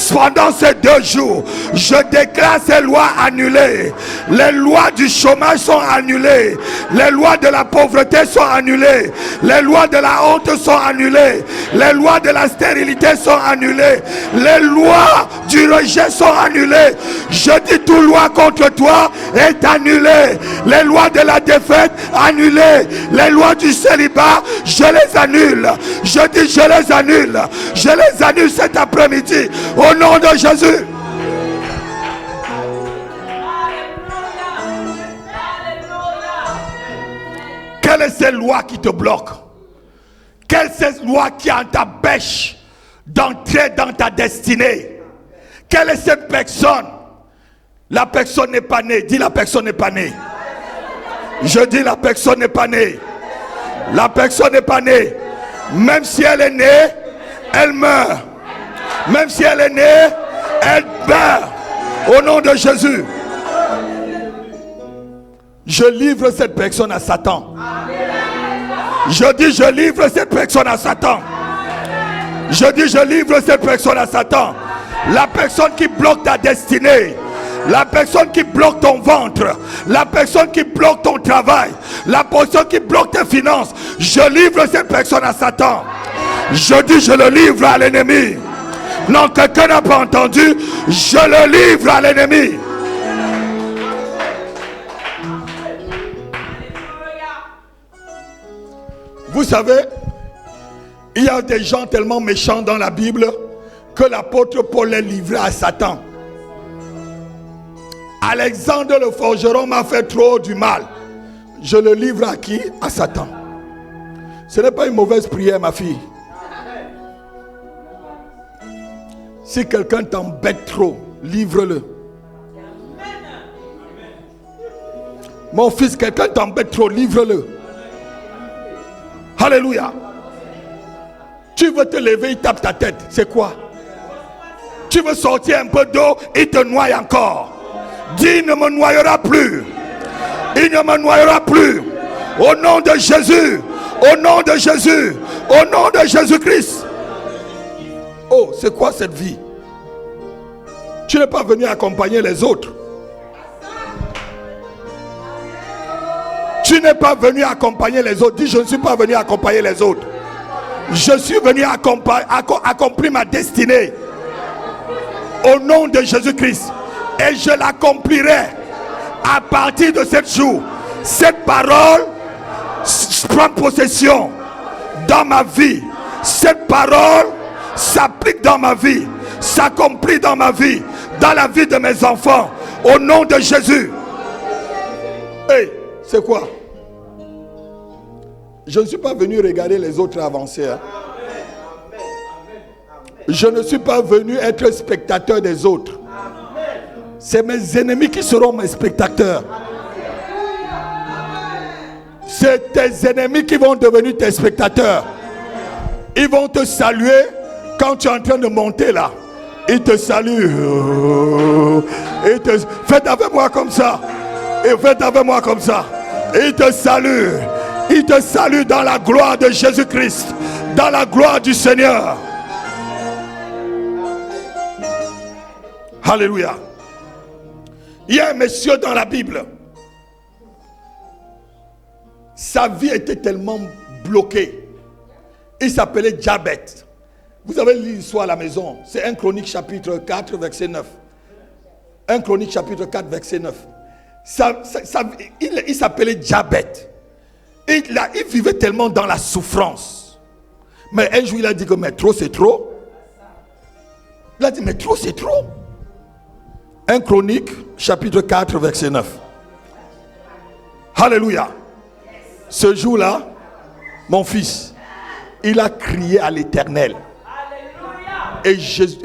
Pendant ces 2 jours, je déclare ces lois annulées. Les lois du chômage sont annulées. Les lois de la pauvreté sont annulées. Les lois de la honte sont annulées. Les lois de la stérilité sont annulées. Les lois du rejet sont annulées. Je dis, toute loi contre toi est annulée. Les lois de la défaite annulées. Les lois du célibat, je les annule. Je dis, je les annule. Je les annule cet après-midi. Au nom de Jésus. Quelle est cette loi qui te bloque? Quelle est cette loi qui t'empêche d'entrer dans ta destinée? Quelle est cette personne? La personne n'est pas née. Dis, la personne n'est pas née. Je dis, la personne n'est pas née. La personne n'est pas née. Même si elle est née, elle meurt. Même si elle est née, elle meurt. Au nom de Jésus. Je livre cette personne à Satan. Je dis, je livre cette personne à Satan. Je dis, je livre cette personne à Satan. La personne qui bloque ta destinée. La personne qui bloque ton ventre. La personne qui bloque ton travail. La personne qui bloque tes finances. Je livre cette personne à Satan. Je dis je le livre à l'ennemi. Non, quelqu'un n'a pas entendu. Je le livre à l'ennemi. Vous savez, il y a des gens tellement méchants dans la Bible que l'apôtre Paul les livrait à Satan. Alexandre le forgeron m'a fait trop du mal. Je le livre à qui? À Satan. Ce n'est pas une mauvaise prière, ma fille. Si quelqu'un t'embête trop, livre-le. Mon fils, quelqu'un t'embête trop, livre-le. Alléluia. Tu veux te lever, il tape ta tête. C'est quoi? Tu veux sortir un peu d'eau, il te noie encore. Dis, il ne me noyera plus. Il ne me noyera plus. Au nom de Jésus. Au nom de Jésus. Au nom de Jésus-Christ. Oh, c'est quoi cette vie? Tu n'es pas venu accompagner les autres. Tu n'es pas venu accompagner les autres. Dis, je ne suis pas venu accompagner les autres. Je suis venu accomplir ma destinée. Au nom de Jésus-Christ. Et je l'accomplirai à partir de ce jour. Cette parole prend possession dans ma vie. Cette parole s'applique dans ma vie. S'accomplit dans ma vie. Dans la vie de mes enfants. Au nom de Jésus. Hey, c'est quoi? Je ne suis pas venu regarder les autres avancer. Hein. Je ne suis pas venu être spectateur des autres. C'est mes ennemis qui seront mes spectateurs. C'est tes ennemis qui vont devenir tes spectateurs. Ils vont te saluer quand tu es en train de monter là. Ils te saluent. Faites avec moi comme ça. Et faites avec moi comme ça. Ils te saluent. Ils te saluent dans la gloire de Jésus-Christ. Dans la gloire du Seigneur. Alléluia. Il y a un monsieur dans la Bible. Sa vie était tellement bloquée. Il s'appelait Jabet. Vous avez lu l'histoire à la maison. C'est 1 Chronique chapitre 4 verset 9. 1 Chronique chapitre 4 verset 9. Il s'appelait Jabet. Il vivait tellement dans la souffrance. Mais un jour il a dit que mais trop c'est trop. Il a dit mais trop c'est trop. 1 Chronique chapitre 4 verset 9. Alléluia. Ce jour-là, mon fils, il a crié à l'Éternel. Et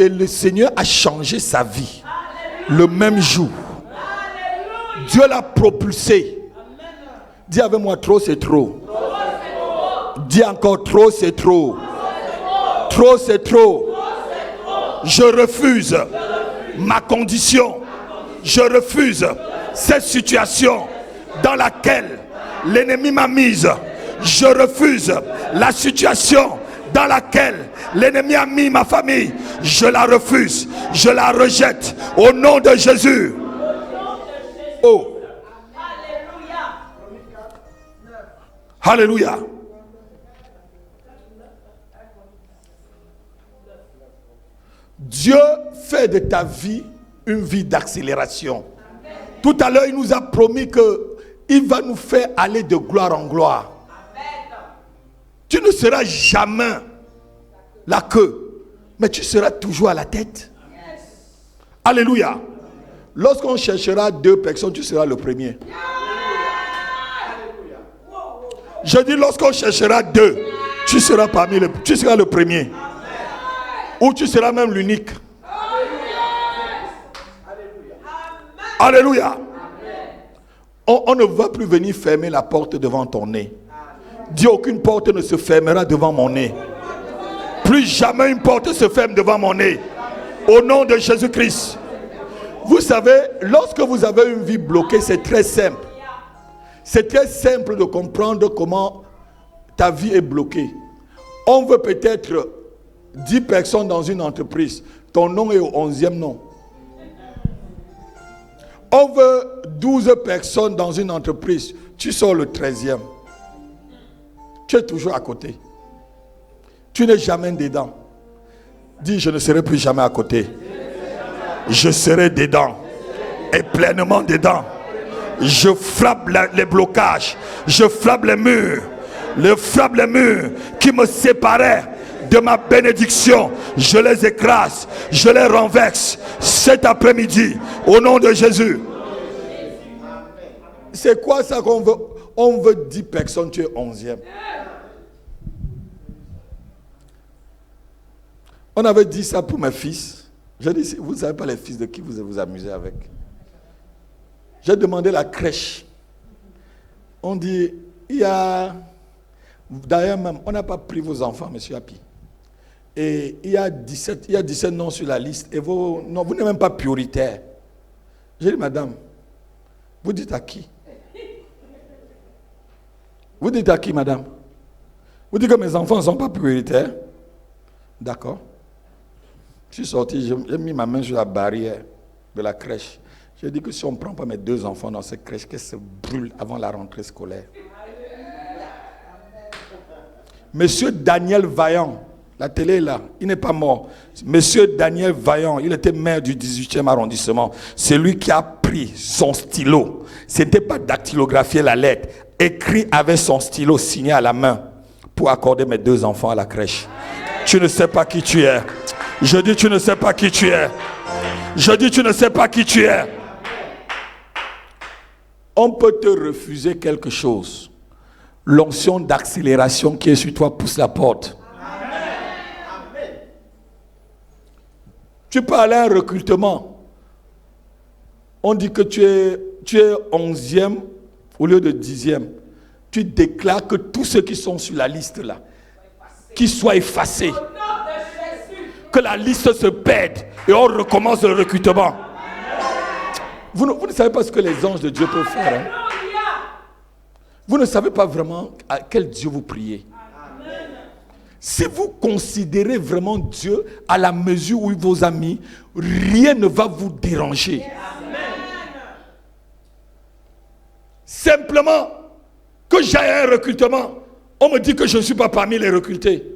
le Seigneur a changé sa vie. Le même jour. Dieu l'a propulsé. Dis avec moi, trop c'est trop. Dis encore, trop c'est trop. Trop c'est trop. Je refuse ma condition. Je refuse cette situation dans laquelle l'ennemi m'a mise. Je refuse la situation dans laquelle l'ennemi a mis ma famille. Je la refuse. Je la rejette au nom de Jésus. Oh. Alléluia. Dieu fait de ta vie une vie d'accélération. Tout à l'heure, il nous a promis qu'il va nous faire aller de gloire en gloire. Tu ne seras jamais la queue, mais tu seras toujours à la tête. Alléluia. Lorsqu'on cherchera deux personnes, tu seras le premier. Je dis lorsqu'on cherchera deux, tu seras tu seras le premier. Ou tu seras même l'unique. Alléluia. On ne va plus venir fermer la porte devant ton nez. Dis aucune porte ne se fermera devant mon nez. Plus jamais une porte se ferme devant mon nez. Au nom de Jésus-Christ. Vous savez, lorsque vous avez une vie bloquée, c'est très simple. C'est très simple de comprendre comment ta vie est bloquée. On veut peut-être 10 personnes dans une entreprise. ton nom est au 11e nom. On veut 12 personnes dans une entreprise. Tu sors le 13e. Tu es toujours à côté. Tu n'es jamais dedans. Dis, je ne serai plus jamais à côté. Je serai dedans. Et pleinement dedans. Je frappe les blocages. Je frappe les murs. Je frappe les murs qui me séparaient de ma bénédiction. Je les écrase. Je les renverse cet après-midi. Au nom de Jésus. C'est quoi ça qu'on veut? On veut 10 personnes, tu es 11e. On avait dit ça pour mes fils. J'ai dit, vous ne savez pas les fils de qui vous amusez avec. J'ai demandé la crèche. On dit, il y a... D'ailleurs même, on n'a pas pris vos enfants, monsieur Happy. Et il y a 17 noms sur la liste. Et vous n'êtes même pas prioritaire. J'ai dit, madame, vous dites à qui? Vous dites à qui, madame? Vous dites que mes enfants ne sont pas prioritaires? D'accord. Je suis sorti, j'ai mis ma main sur la barrière de la crèche. J'ai dit que si on ne prend pas mes 2 enfants dans cette crèche, qu'elle se brûle avant la rentrée scolaire. Monsieur Daniel Vaillant, la télé est là, il n'est pas mort. Monsieur Daniel Vaillant, il était maire du 18e arrondissement. C'est lui qui a pris son stylo. Ce n'était pas dactylographier la lettre. Écrit avec son stylo signé à la main pour accorder mes 2 enfants à la crèche. Tu ne sais pas qui tu es. Je dis tu ne sais pas qui tu es. Je dis tu ne sais pas qui tu es. On peut te refuser quelque chose. L'onction d'accélération qui est sur toi pousse la porte. Amen. Tu peux aller à un recrutement. On dit que tu es 11e au lieu de 10e. Tu déclares que tous ceux qui sont sur la liste là, qu'ils soient effacés. Que la liste se perde et on recommence le recrutement. Vous ne savez pas ce que les anges de Dieu peuvent faire. Hein? Vous ne savez pas vraiment à quel Dieu vous priez. Si vous considérez vraiment Dieu à la mesure où vos amis, rien ne va vous déranger. Simplement que j'aille un recrutement, on me dit que je ne suis pas parmi les recrutés.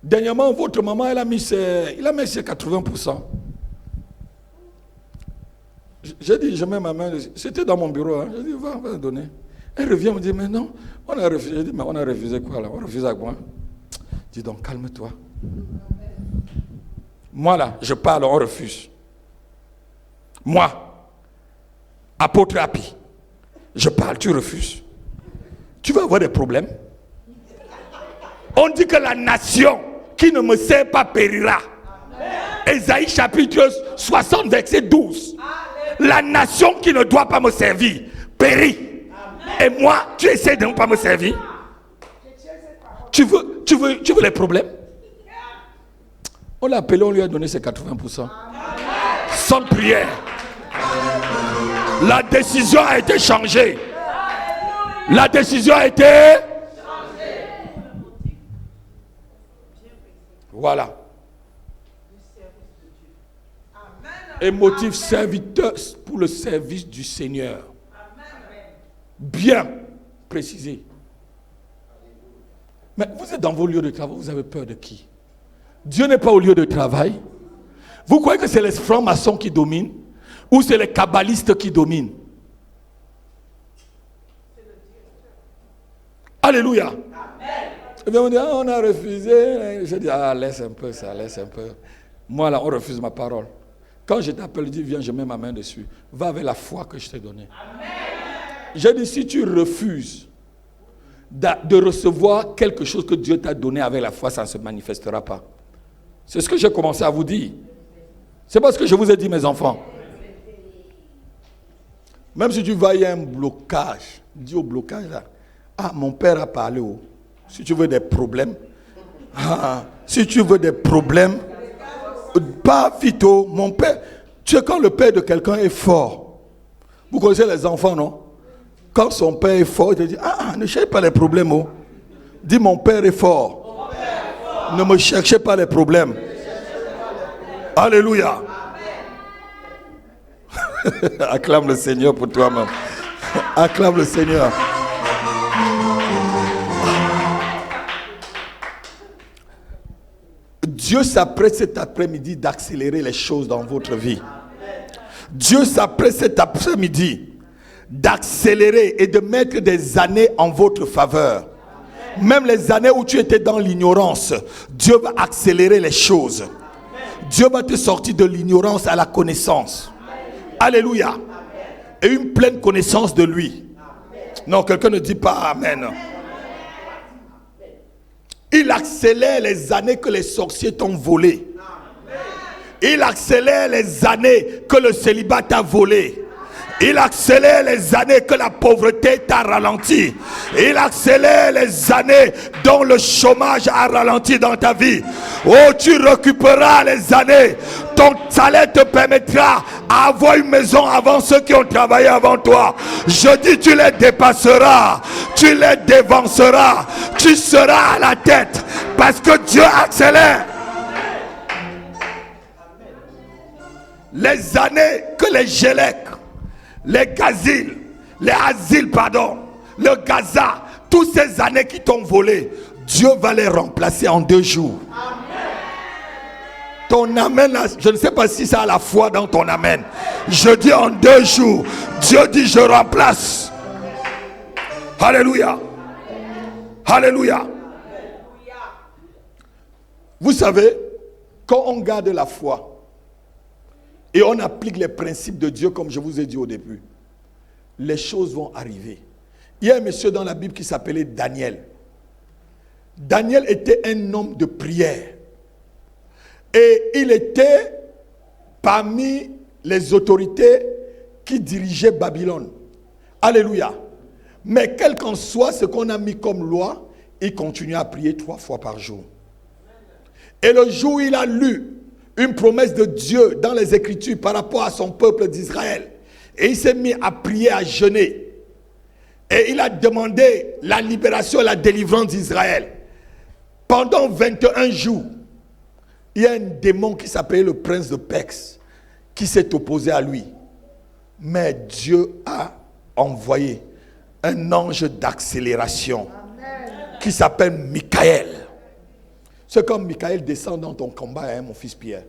Dernièrement, votre maman, il a mis ses 80%. J'ai dit, je mets ma main dessus. C'était dans mon bureau. Hein. J'ai dit, va donner. Elle revient, me dit, mais non, on a refusé. J'ai dit, mais on a refusé quoi là? On refuse à quoi? Dis donc, calme-toi. Moi là, je parle, on refuse. Moi, apôtre Happy, je parle, tu refuses. Tu vas avoir des problèmes. On dit que la nation qui ne me sert pas périra. Ésaïe chapitre 60, verset 12. La nation qui ne doit pas me servir périt. Et moi, tu essaies de ne pas me servir. Tu veux les problèmes? On l'a appelé, on lui a donné ses 80%. Sans prière. La décision a été changée. La décision a été changée. Voilà. Et motif serviteur pour le service du Seigneur. Bien précisé. Mais vous êtes dans vos lieux de travail, vous avez peur de qui? Dieu n'est pas au lieu de travail. Vous croyez que c'est les francs-maçons qui dominent? Ou c'est les kabbalistes qui dominent? Alléluia. Amen. Et bien on dit, on a refusé. Je dis, laisse un peu ça, laisse un peu. Moi là, on refuse ma parole. Quand je t'appelle, je dis, viens, je mets ma main dessus. Va avec la foi que je t'ai donnée. J'ai dit, si tu refuses de recevoir quelque chose que Dieu t'a donné avec la foi, ça ne se manifestera pas. C'est ce que j'ai commencé à vous dire. C'est parce que je vous ai dit, mes enfants. Même si tu vois, il y a un blocage. Dis au blocage là. Ah, mon père a parlé. Si tu veux des problèmes. Si tu veux des problèmes. Pas vite, mon père. Tu sais, quand le père de quelqu'un est fort. Vous connaissez les enfants, non? Quand son père est fort, il te dit, ne cherche pas les problèmes. Dis, mon père est fort. Ne me cherchez pas les problèmes. Alléluia. Acclame le Seigneur pour toi-même. Acclame le Seigneur. Dieu s'apprête cet après-midi d'accélérer les choses dans votre vie. Dieu s'apprête cet après-midi d'accélérer et de mettre des années en votre faveur. Même les années où tu étais dans l'ignorance, Dieu va accélérer les choses. Dieu va te sortir de l'ignorance à la connaissance. Alléluia. Et une pleine connaissance de lui. Non, quelqu'un ne dit pas Amen. Il accélère les années que les sorciers t'ont volées. Il accélère les années que le célibat t'a volé. Il accélère les années que la pauvreté t'a ralenti. Il accélère les années dont le chômage a ralenti dans ta vie. Oh, tu récupéreras les années. Ton salaire te permettra d'avoir une maison avant ceux qui ont travaillé avant toi. Je dis, tu les dépasseras. Tu les dévanceras. Tu seras à la tête. Parce que Dieu accélère. Les années que les Gélèques, les Gaziles, les Asiles, le Gaza, toutes ces années qui t'ont volé, Dieu va les remplacer en 2 jours. Ton amen, je ne sais pas si ça a la foi dans ton amen. Je dis en 2 jours, Dieu dit je remplace. Alléluia. Alléluia. Vous savez, quand on garde la foi, et on applique les principes de Dieu comme je vous ai dit au début, les choses vont arriver. Il y a un monsieur dans la Bible qui s'appelait Daniel. Daniel était un homme de prière. Et il était parmi les autorités qui dirigeaient Babylone. Alléluia. Mais quel qu'en soit ce qu'on a mis comme loi, il continuait à prier 3 fois par jour. Et le jour où il a lu une promesse de Dieu dans les Écritures par rapport à son peuple d'Israël. Et il s'est mis à prier, à jeûner. Et il a demandé la libération et la délivrance d'Israël. Pendant 21 jours, il y a un démon qui s'appelait le prince de Perse qui s'est opposé à lui. Mais Dieu a envoyé un ange d'accélération qui s'appelle Michael. C'est comme Michael descend dans ton combat, hein, mon fils Pierre.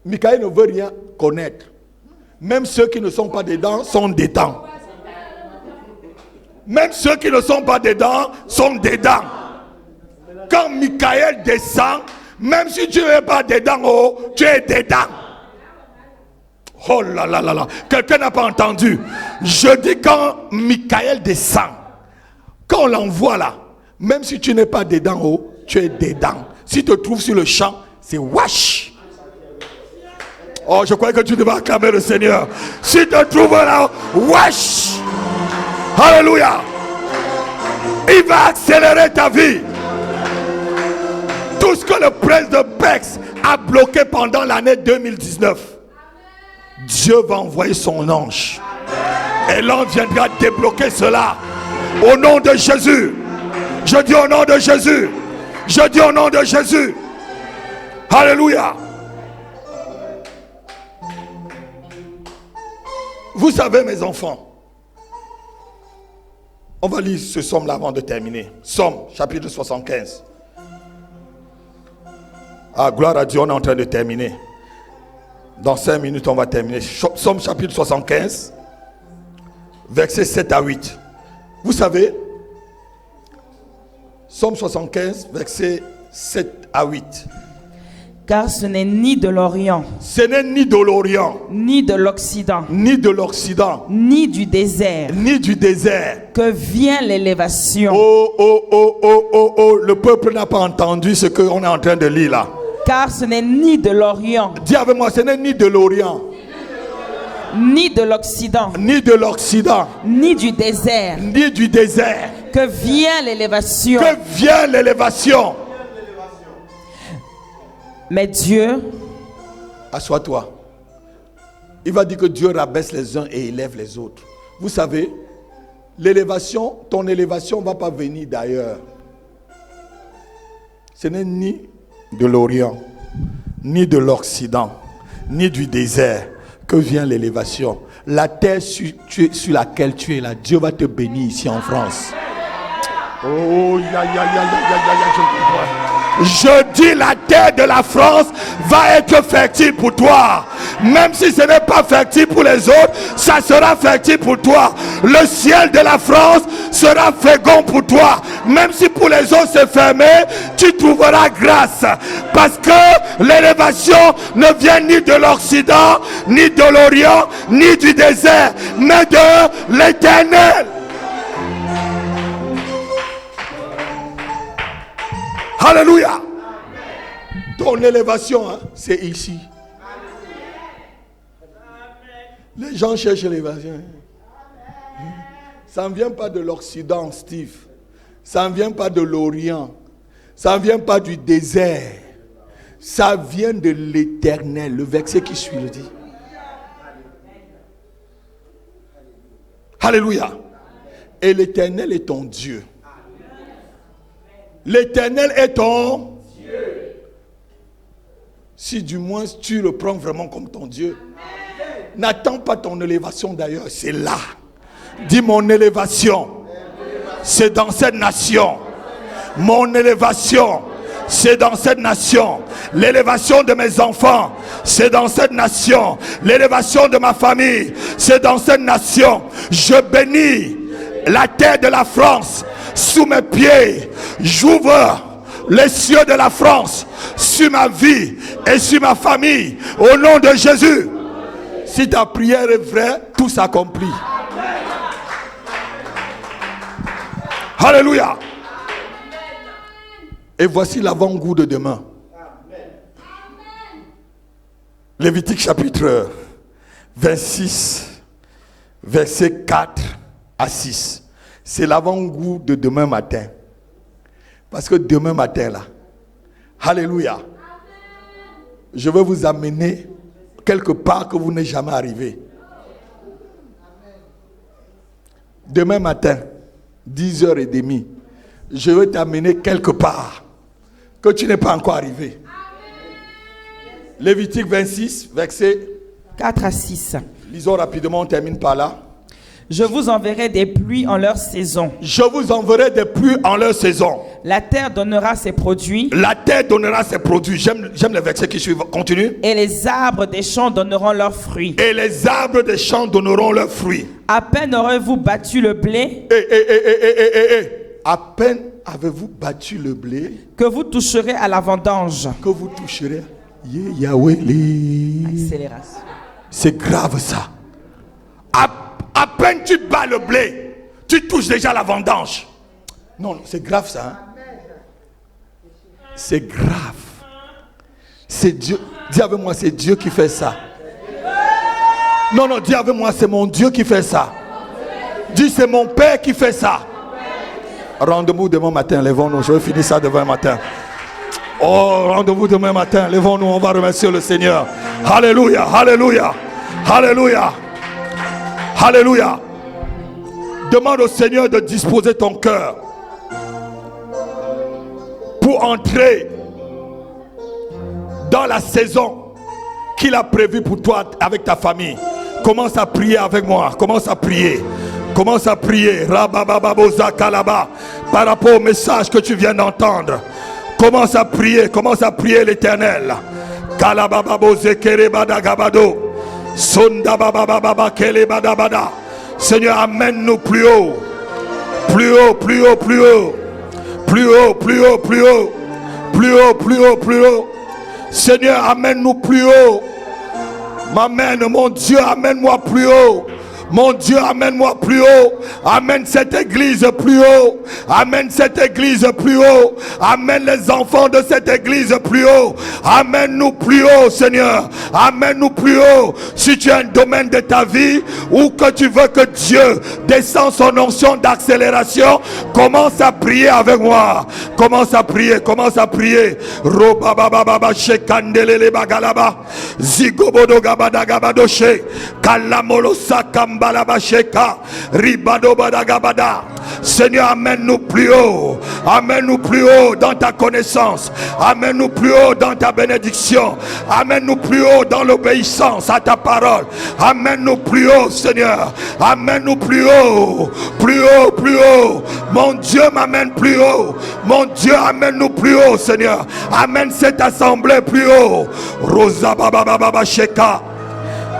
Michael ne veut rien connaître. Même ceux qui ne sont pas dedans sont dedans. Même ceux qui ne sont pas dedans sont dedans. Quand Michael descend, même si tu n'es pas dedans, oh, tu es dedans. Oh là là là là. Quelqu'un n'a pas entendu. Je dis quand Michael descend, quand on l'envoie là, même si tu n'es pas dedans, oh, tu es dedans. Si tu te trouves sur le champ, c'est wash. Oh, je crois que tu devais acclamer le Seigneur. Si tu te trouves là, wash. Alléluia. Il va accélérer ta vie. Tout ce que le prince de Perse a bloqué pendant l'année 2019, Dieu va envoyer son ange. Et l'ange viendra débloquer cela. Au nom de Jésus. Je dis au nom de Jésus. Je dis au nom de Jésus. Alléluia. Vous savez, mes enfants, on va lire ce psaume-là avant de terminer. Psaume, chapitre 75. Ah, gloire à Dieu, on est en train de terminer. Dans 5 minutes, on va terminer. Psaume, chapitre 75, versets 7 à 8. Vous savez, Psaume 75, versets 7 à 8. Car ce n'est ni de l'Orient, Ce n'est ni de l'Orient, ni de l'Occident, ni de l'Occident, ni du désert ni du désert que vient l'élévation. Oh, le peuple n'a pas entendu ce qu'on est en train de lire là. Car ce n'est ni de l'Orient, Dis avec moi, ce n'est ni de l'Orient, ni de l'Occident, ni de l'Occident, ni du désert ni du désert que vient l'élévation. que vient l'élévation. Mais Dieu, Assois-toi. Il va dire que Dieu rabaisse les uns et élève les autres. Vous savez, l'élévation, ton élévation ne va pas venir d'ailleurs. Ce n'est ni de l'Orient, ni de l'Occident, ni du désert que vient l'élévation. La terre sur laquelle tu es là, Dieu va te bénir ici en France. Oh, je comprends. Je dis, la terre de la France va être fertile pour toi. Même si ce n'est pas fertile pour les autres, ça sera fertile pour toi. Le ciel de la France sera fécond pour toi. Même si pour les autres c'est fermé, tu trouveras grâce. Parce que l'élévation ne vient ni de l'Occident, ni de l'Orient, ni du désert, mais de l'Éternel. Alléluia. Ton élévation, hein, c'est ici. Les gens cherchent l'élévation. Ça ne vient pas de l'Occident, Steve. Ça ne vient pas de l'Orient. Ça ne vient pas du désert. Ça vient de l'Éternel. Le verset qui suit le dit. Alléluia. Et l'Éternel est ton Dieu. L'Éternel est ton Dieu. Si du moins tu le prends vraiment comme ton Dieu. N'attends pas ton élévation d'ailleurs, c'est là. Dis mon élévation, c'est dans cette nation. Mon élévation, c'est dans cette nation. L'élévation de mes enfants, c'est dans cette nation. L'élévation de ma famille, c'est dans cette nation. Je bénis la terre de la France sous mes pieds. J'ouvre les cieux de la France sur ma vie et sur ma famille au nom de Jésus. Si ta prière est vraie, tout s'accomplit. Alléluia. Et voici l'avant-goût de demain. Lévitique chapitre 26, versets 4 à 6. C'est l'avant-goût de demain matin. Parce que demain matin là, alléluia, je vais vous amener quelque part que vous n'êtes jamais arrivé. Demain matin, 10h30, je vais t'amener quelque part que tu n'es pas encore arrivé. Lévitique 26, versets 4 à 6. Lisons rapidement, on termine par là. Je vous enverrai des pluies en leur saison. Je vous enverrai des pluies en leur saison. La terre donnera ses produits. La terre donnera ses produits. J'aime les versets qui suivent. Continue. Et les arbres des champs donneront leurs fruits. Et les arbres des champs donneront leurs fruits. À peine aurez-vous battu le blé. À peine avez-vous battu le blé. Que vous toucherez à la vendange. Que vous toucherez. Yahweh. Accélération. C'est grave ça. À peine tu bats le blé, tu touches déjà la vendange. Non, c'est grave ça. Hein? C'est grave. C'est Dieu. Dis avec moi, c'est Dieu qui fait ça. Non, dis avec moi, c'est mon Dieu qui fait ça. Dis, c'est mon Père qui fait ça. Rendez-vous demain matin, lèvons-nous. Je vais finir ça demain matin. Oh, rendez-vous demain matin, lèvons-nous, on va remercier le Seigneur. Alléluia, alléluia, alléluia. Alléluia. Demande au Seigneur de disposer ton cœur pour entrer dans la saison qu'il a prévue pour toi avec ta famille. Commence à prier avec moi. Commence à prier. Commence à prier. Rabababoza kalaba. Par rapport au message que tu viens d'entendre. Commence à prier l'Éternel. Kalabababoze kerebada gabado. Sonda baba baba kele bada bada. Seigneur, amène-nous plus haut. Plus haut, plus haut, plus haut. Plus haut, plus haut, plus haut. Plus haut, plus haut, plus haut. Seigneur, amène-nous plus haut. M'amène, mon Dieu, amène-moi plus haut. Mon Dieu, amène-moi plus haut. Amène cette église plus haut. Amène cette église plus haut. Amène les enfants de cette église plus haut. Amène-nous plus haut, Seigneur. Amène-nous plus haut. Si tu as un domaine de ta vie où que tu veux que Dieu descende son onction d'accélération, commence à prier avec moi. Commence à prier, commence à prier. Robabababa shekandelele bagalaba. Zigobodo gabada gabadoshe. Kalamolo sakam. Rambalabasheka, Ribado Badagabada. Seigneur, amène-nous plus haut. Amène-nous plus haut dans ta connaissance. Amène-nous plus haut dans ta bénédiction. Amène-nous plus haut dans l'obéissance à ta parole. Amène-nous plus haut, Seigneur. Amène-nous plus haut. Plus haut, plus haut. Mon Dieu m'amène plus haut. Mon Dieu, amène-nous plus haut, Seigneur. Amène cette assemblée plus haut. Rosa Baba Baba Sheka.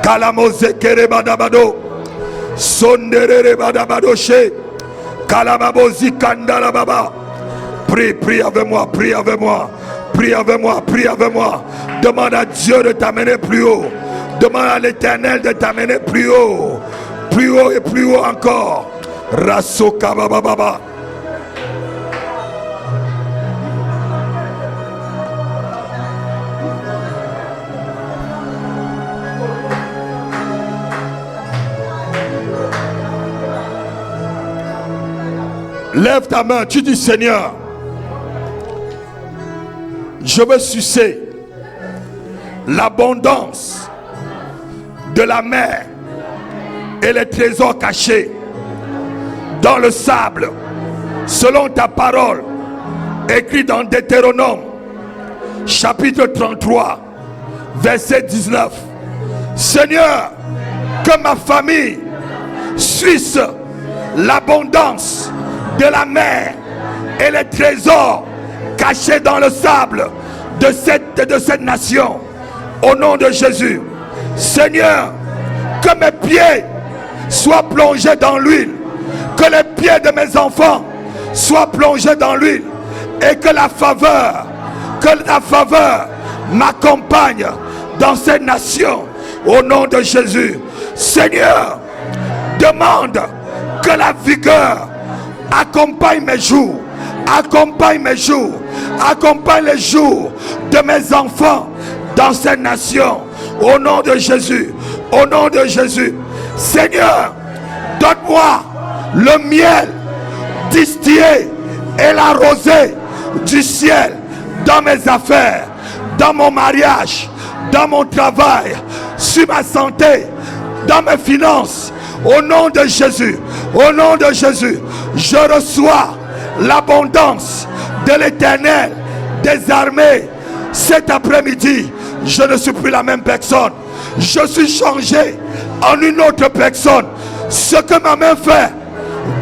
Kalamose Kerebadabado. Sondere Badabadoshe. Kalamabozi Kandala Baba. Prie avec moi, prie avec moi. Prie avec moi, prie avec moi. Demande à Dieu de t'amener plus haut. Demande à l'Éternel de t'amener plus haut. Plus haut et plus haut encore. Rasoka Baba Baba. Lève ta main, tu dis Seigneur, je veux sucer l'abondance de la mer et les trésors cachés dans le sable, selon ta parole, écrite dans Deutéronome, chapitre 33, verset 19. Seigneur, que ma famille suisse l'abondance de la mer et les trésors cachés dans le sable de cette nation, au nom de Jésus. Seigneur, que mes pieds soient plongés dans l'huile, que les pieds de mes enfants soient plongés dans l'huile, et que la faveur m'accompagne dans cette nation, au nom de Jésus. Seigneur, demande que la vigueur accompagne mes jours, accompagne mes jours, accompagne les jours de mes enfants dans cette nation, au nom de Jésus, au nom de Jésus. Seigneur, donne-moi le miel distillé et la rosée du ciel dans mes affaires, dans mon mariage, dans mon travail, sur ma santé, dans mes finances. Au nom de Jésus, au nom de Jésus, je reçois l'abondance de l'Éternel des armées. Cet après-midi, je ne suis plus la même personne. Je suis changé en une autre personne. Ce que ma main fait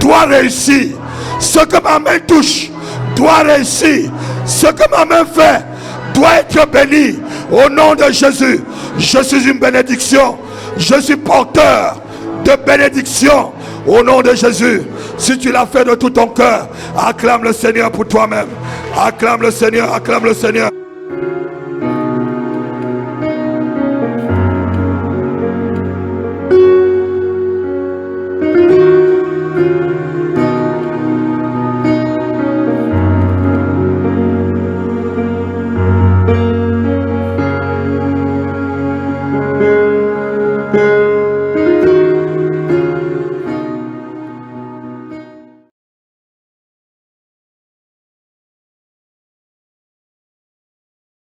doit réussir. Ce que ma main touche doit réussir. Ce que ma main fait doit être béni. Au nom de Jésus, je suis une bénédiction. Je suis porteur de bénédiction au nom de Jésus. Si tu l'as fait de tout ton cœur, acclame le Seigneur pour toi-même. Acclame le Seigneur, acclame le Seigneur.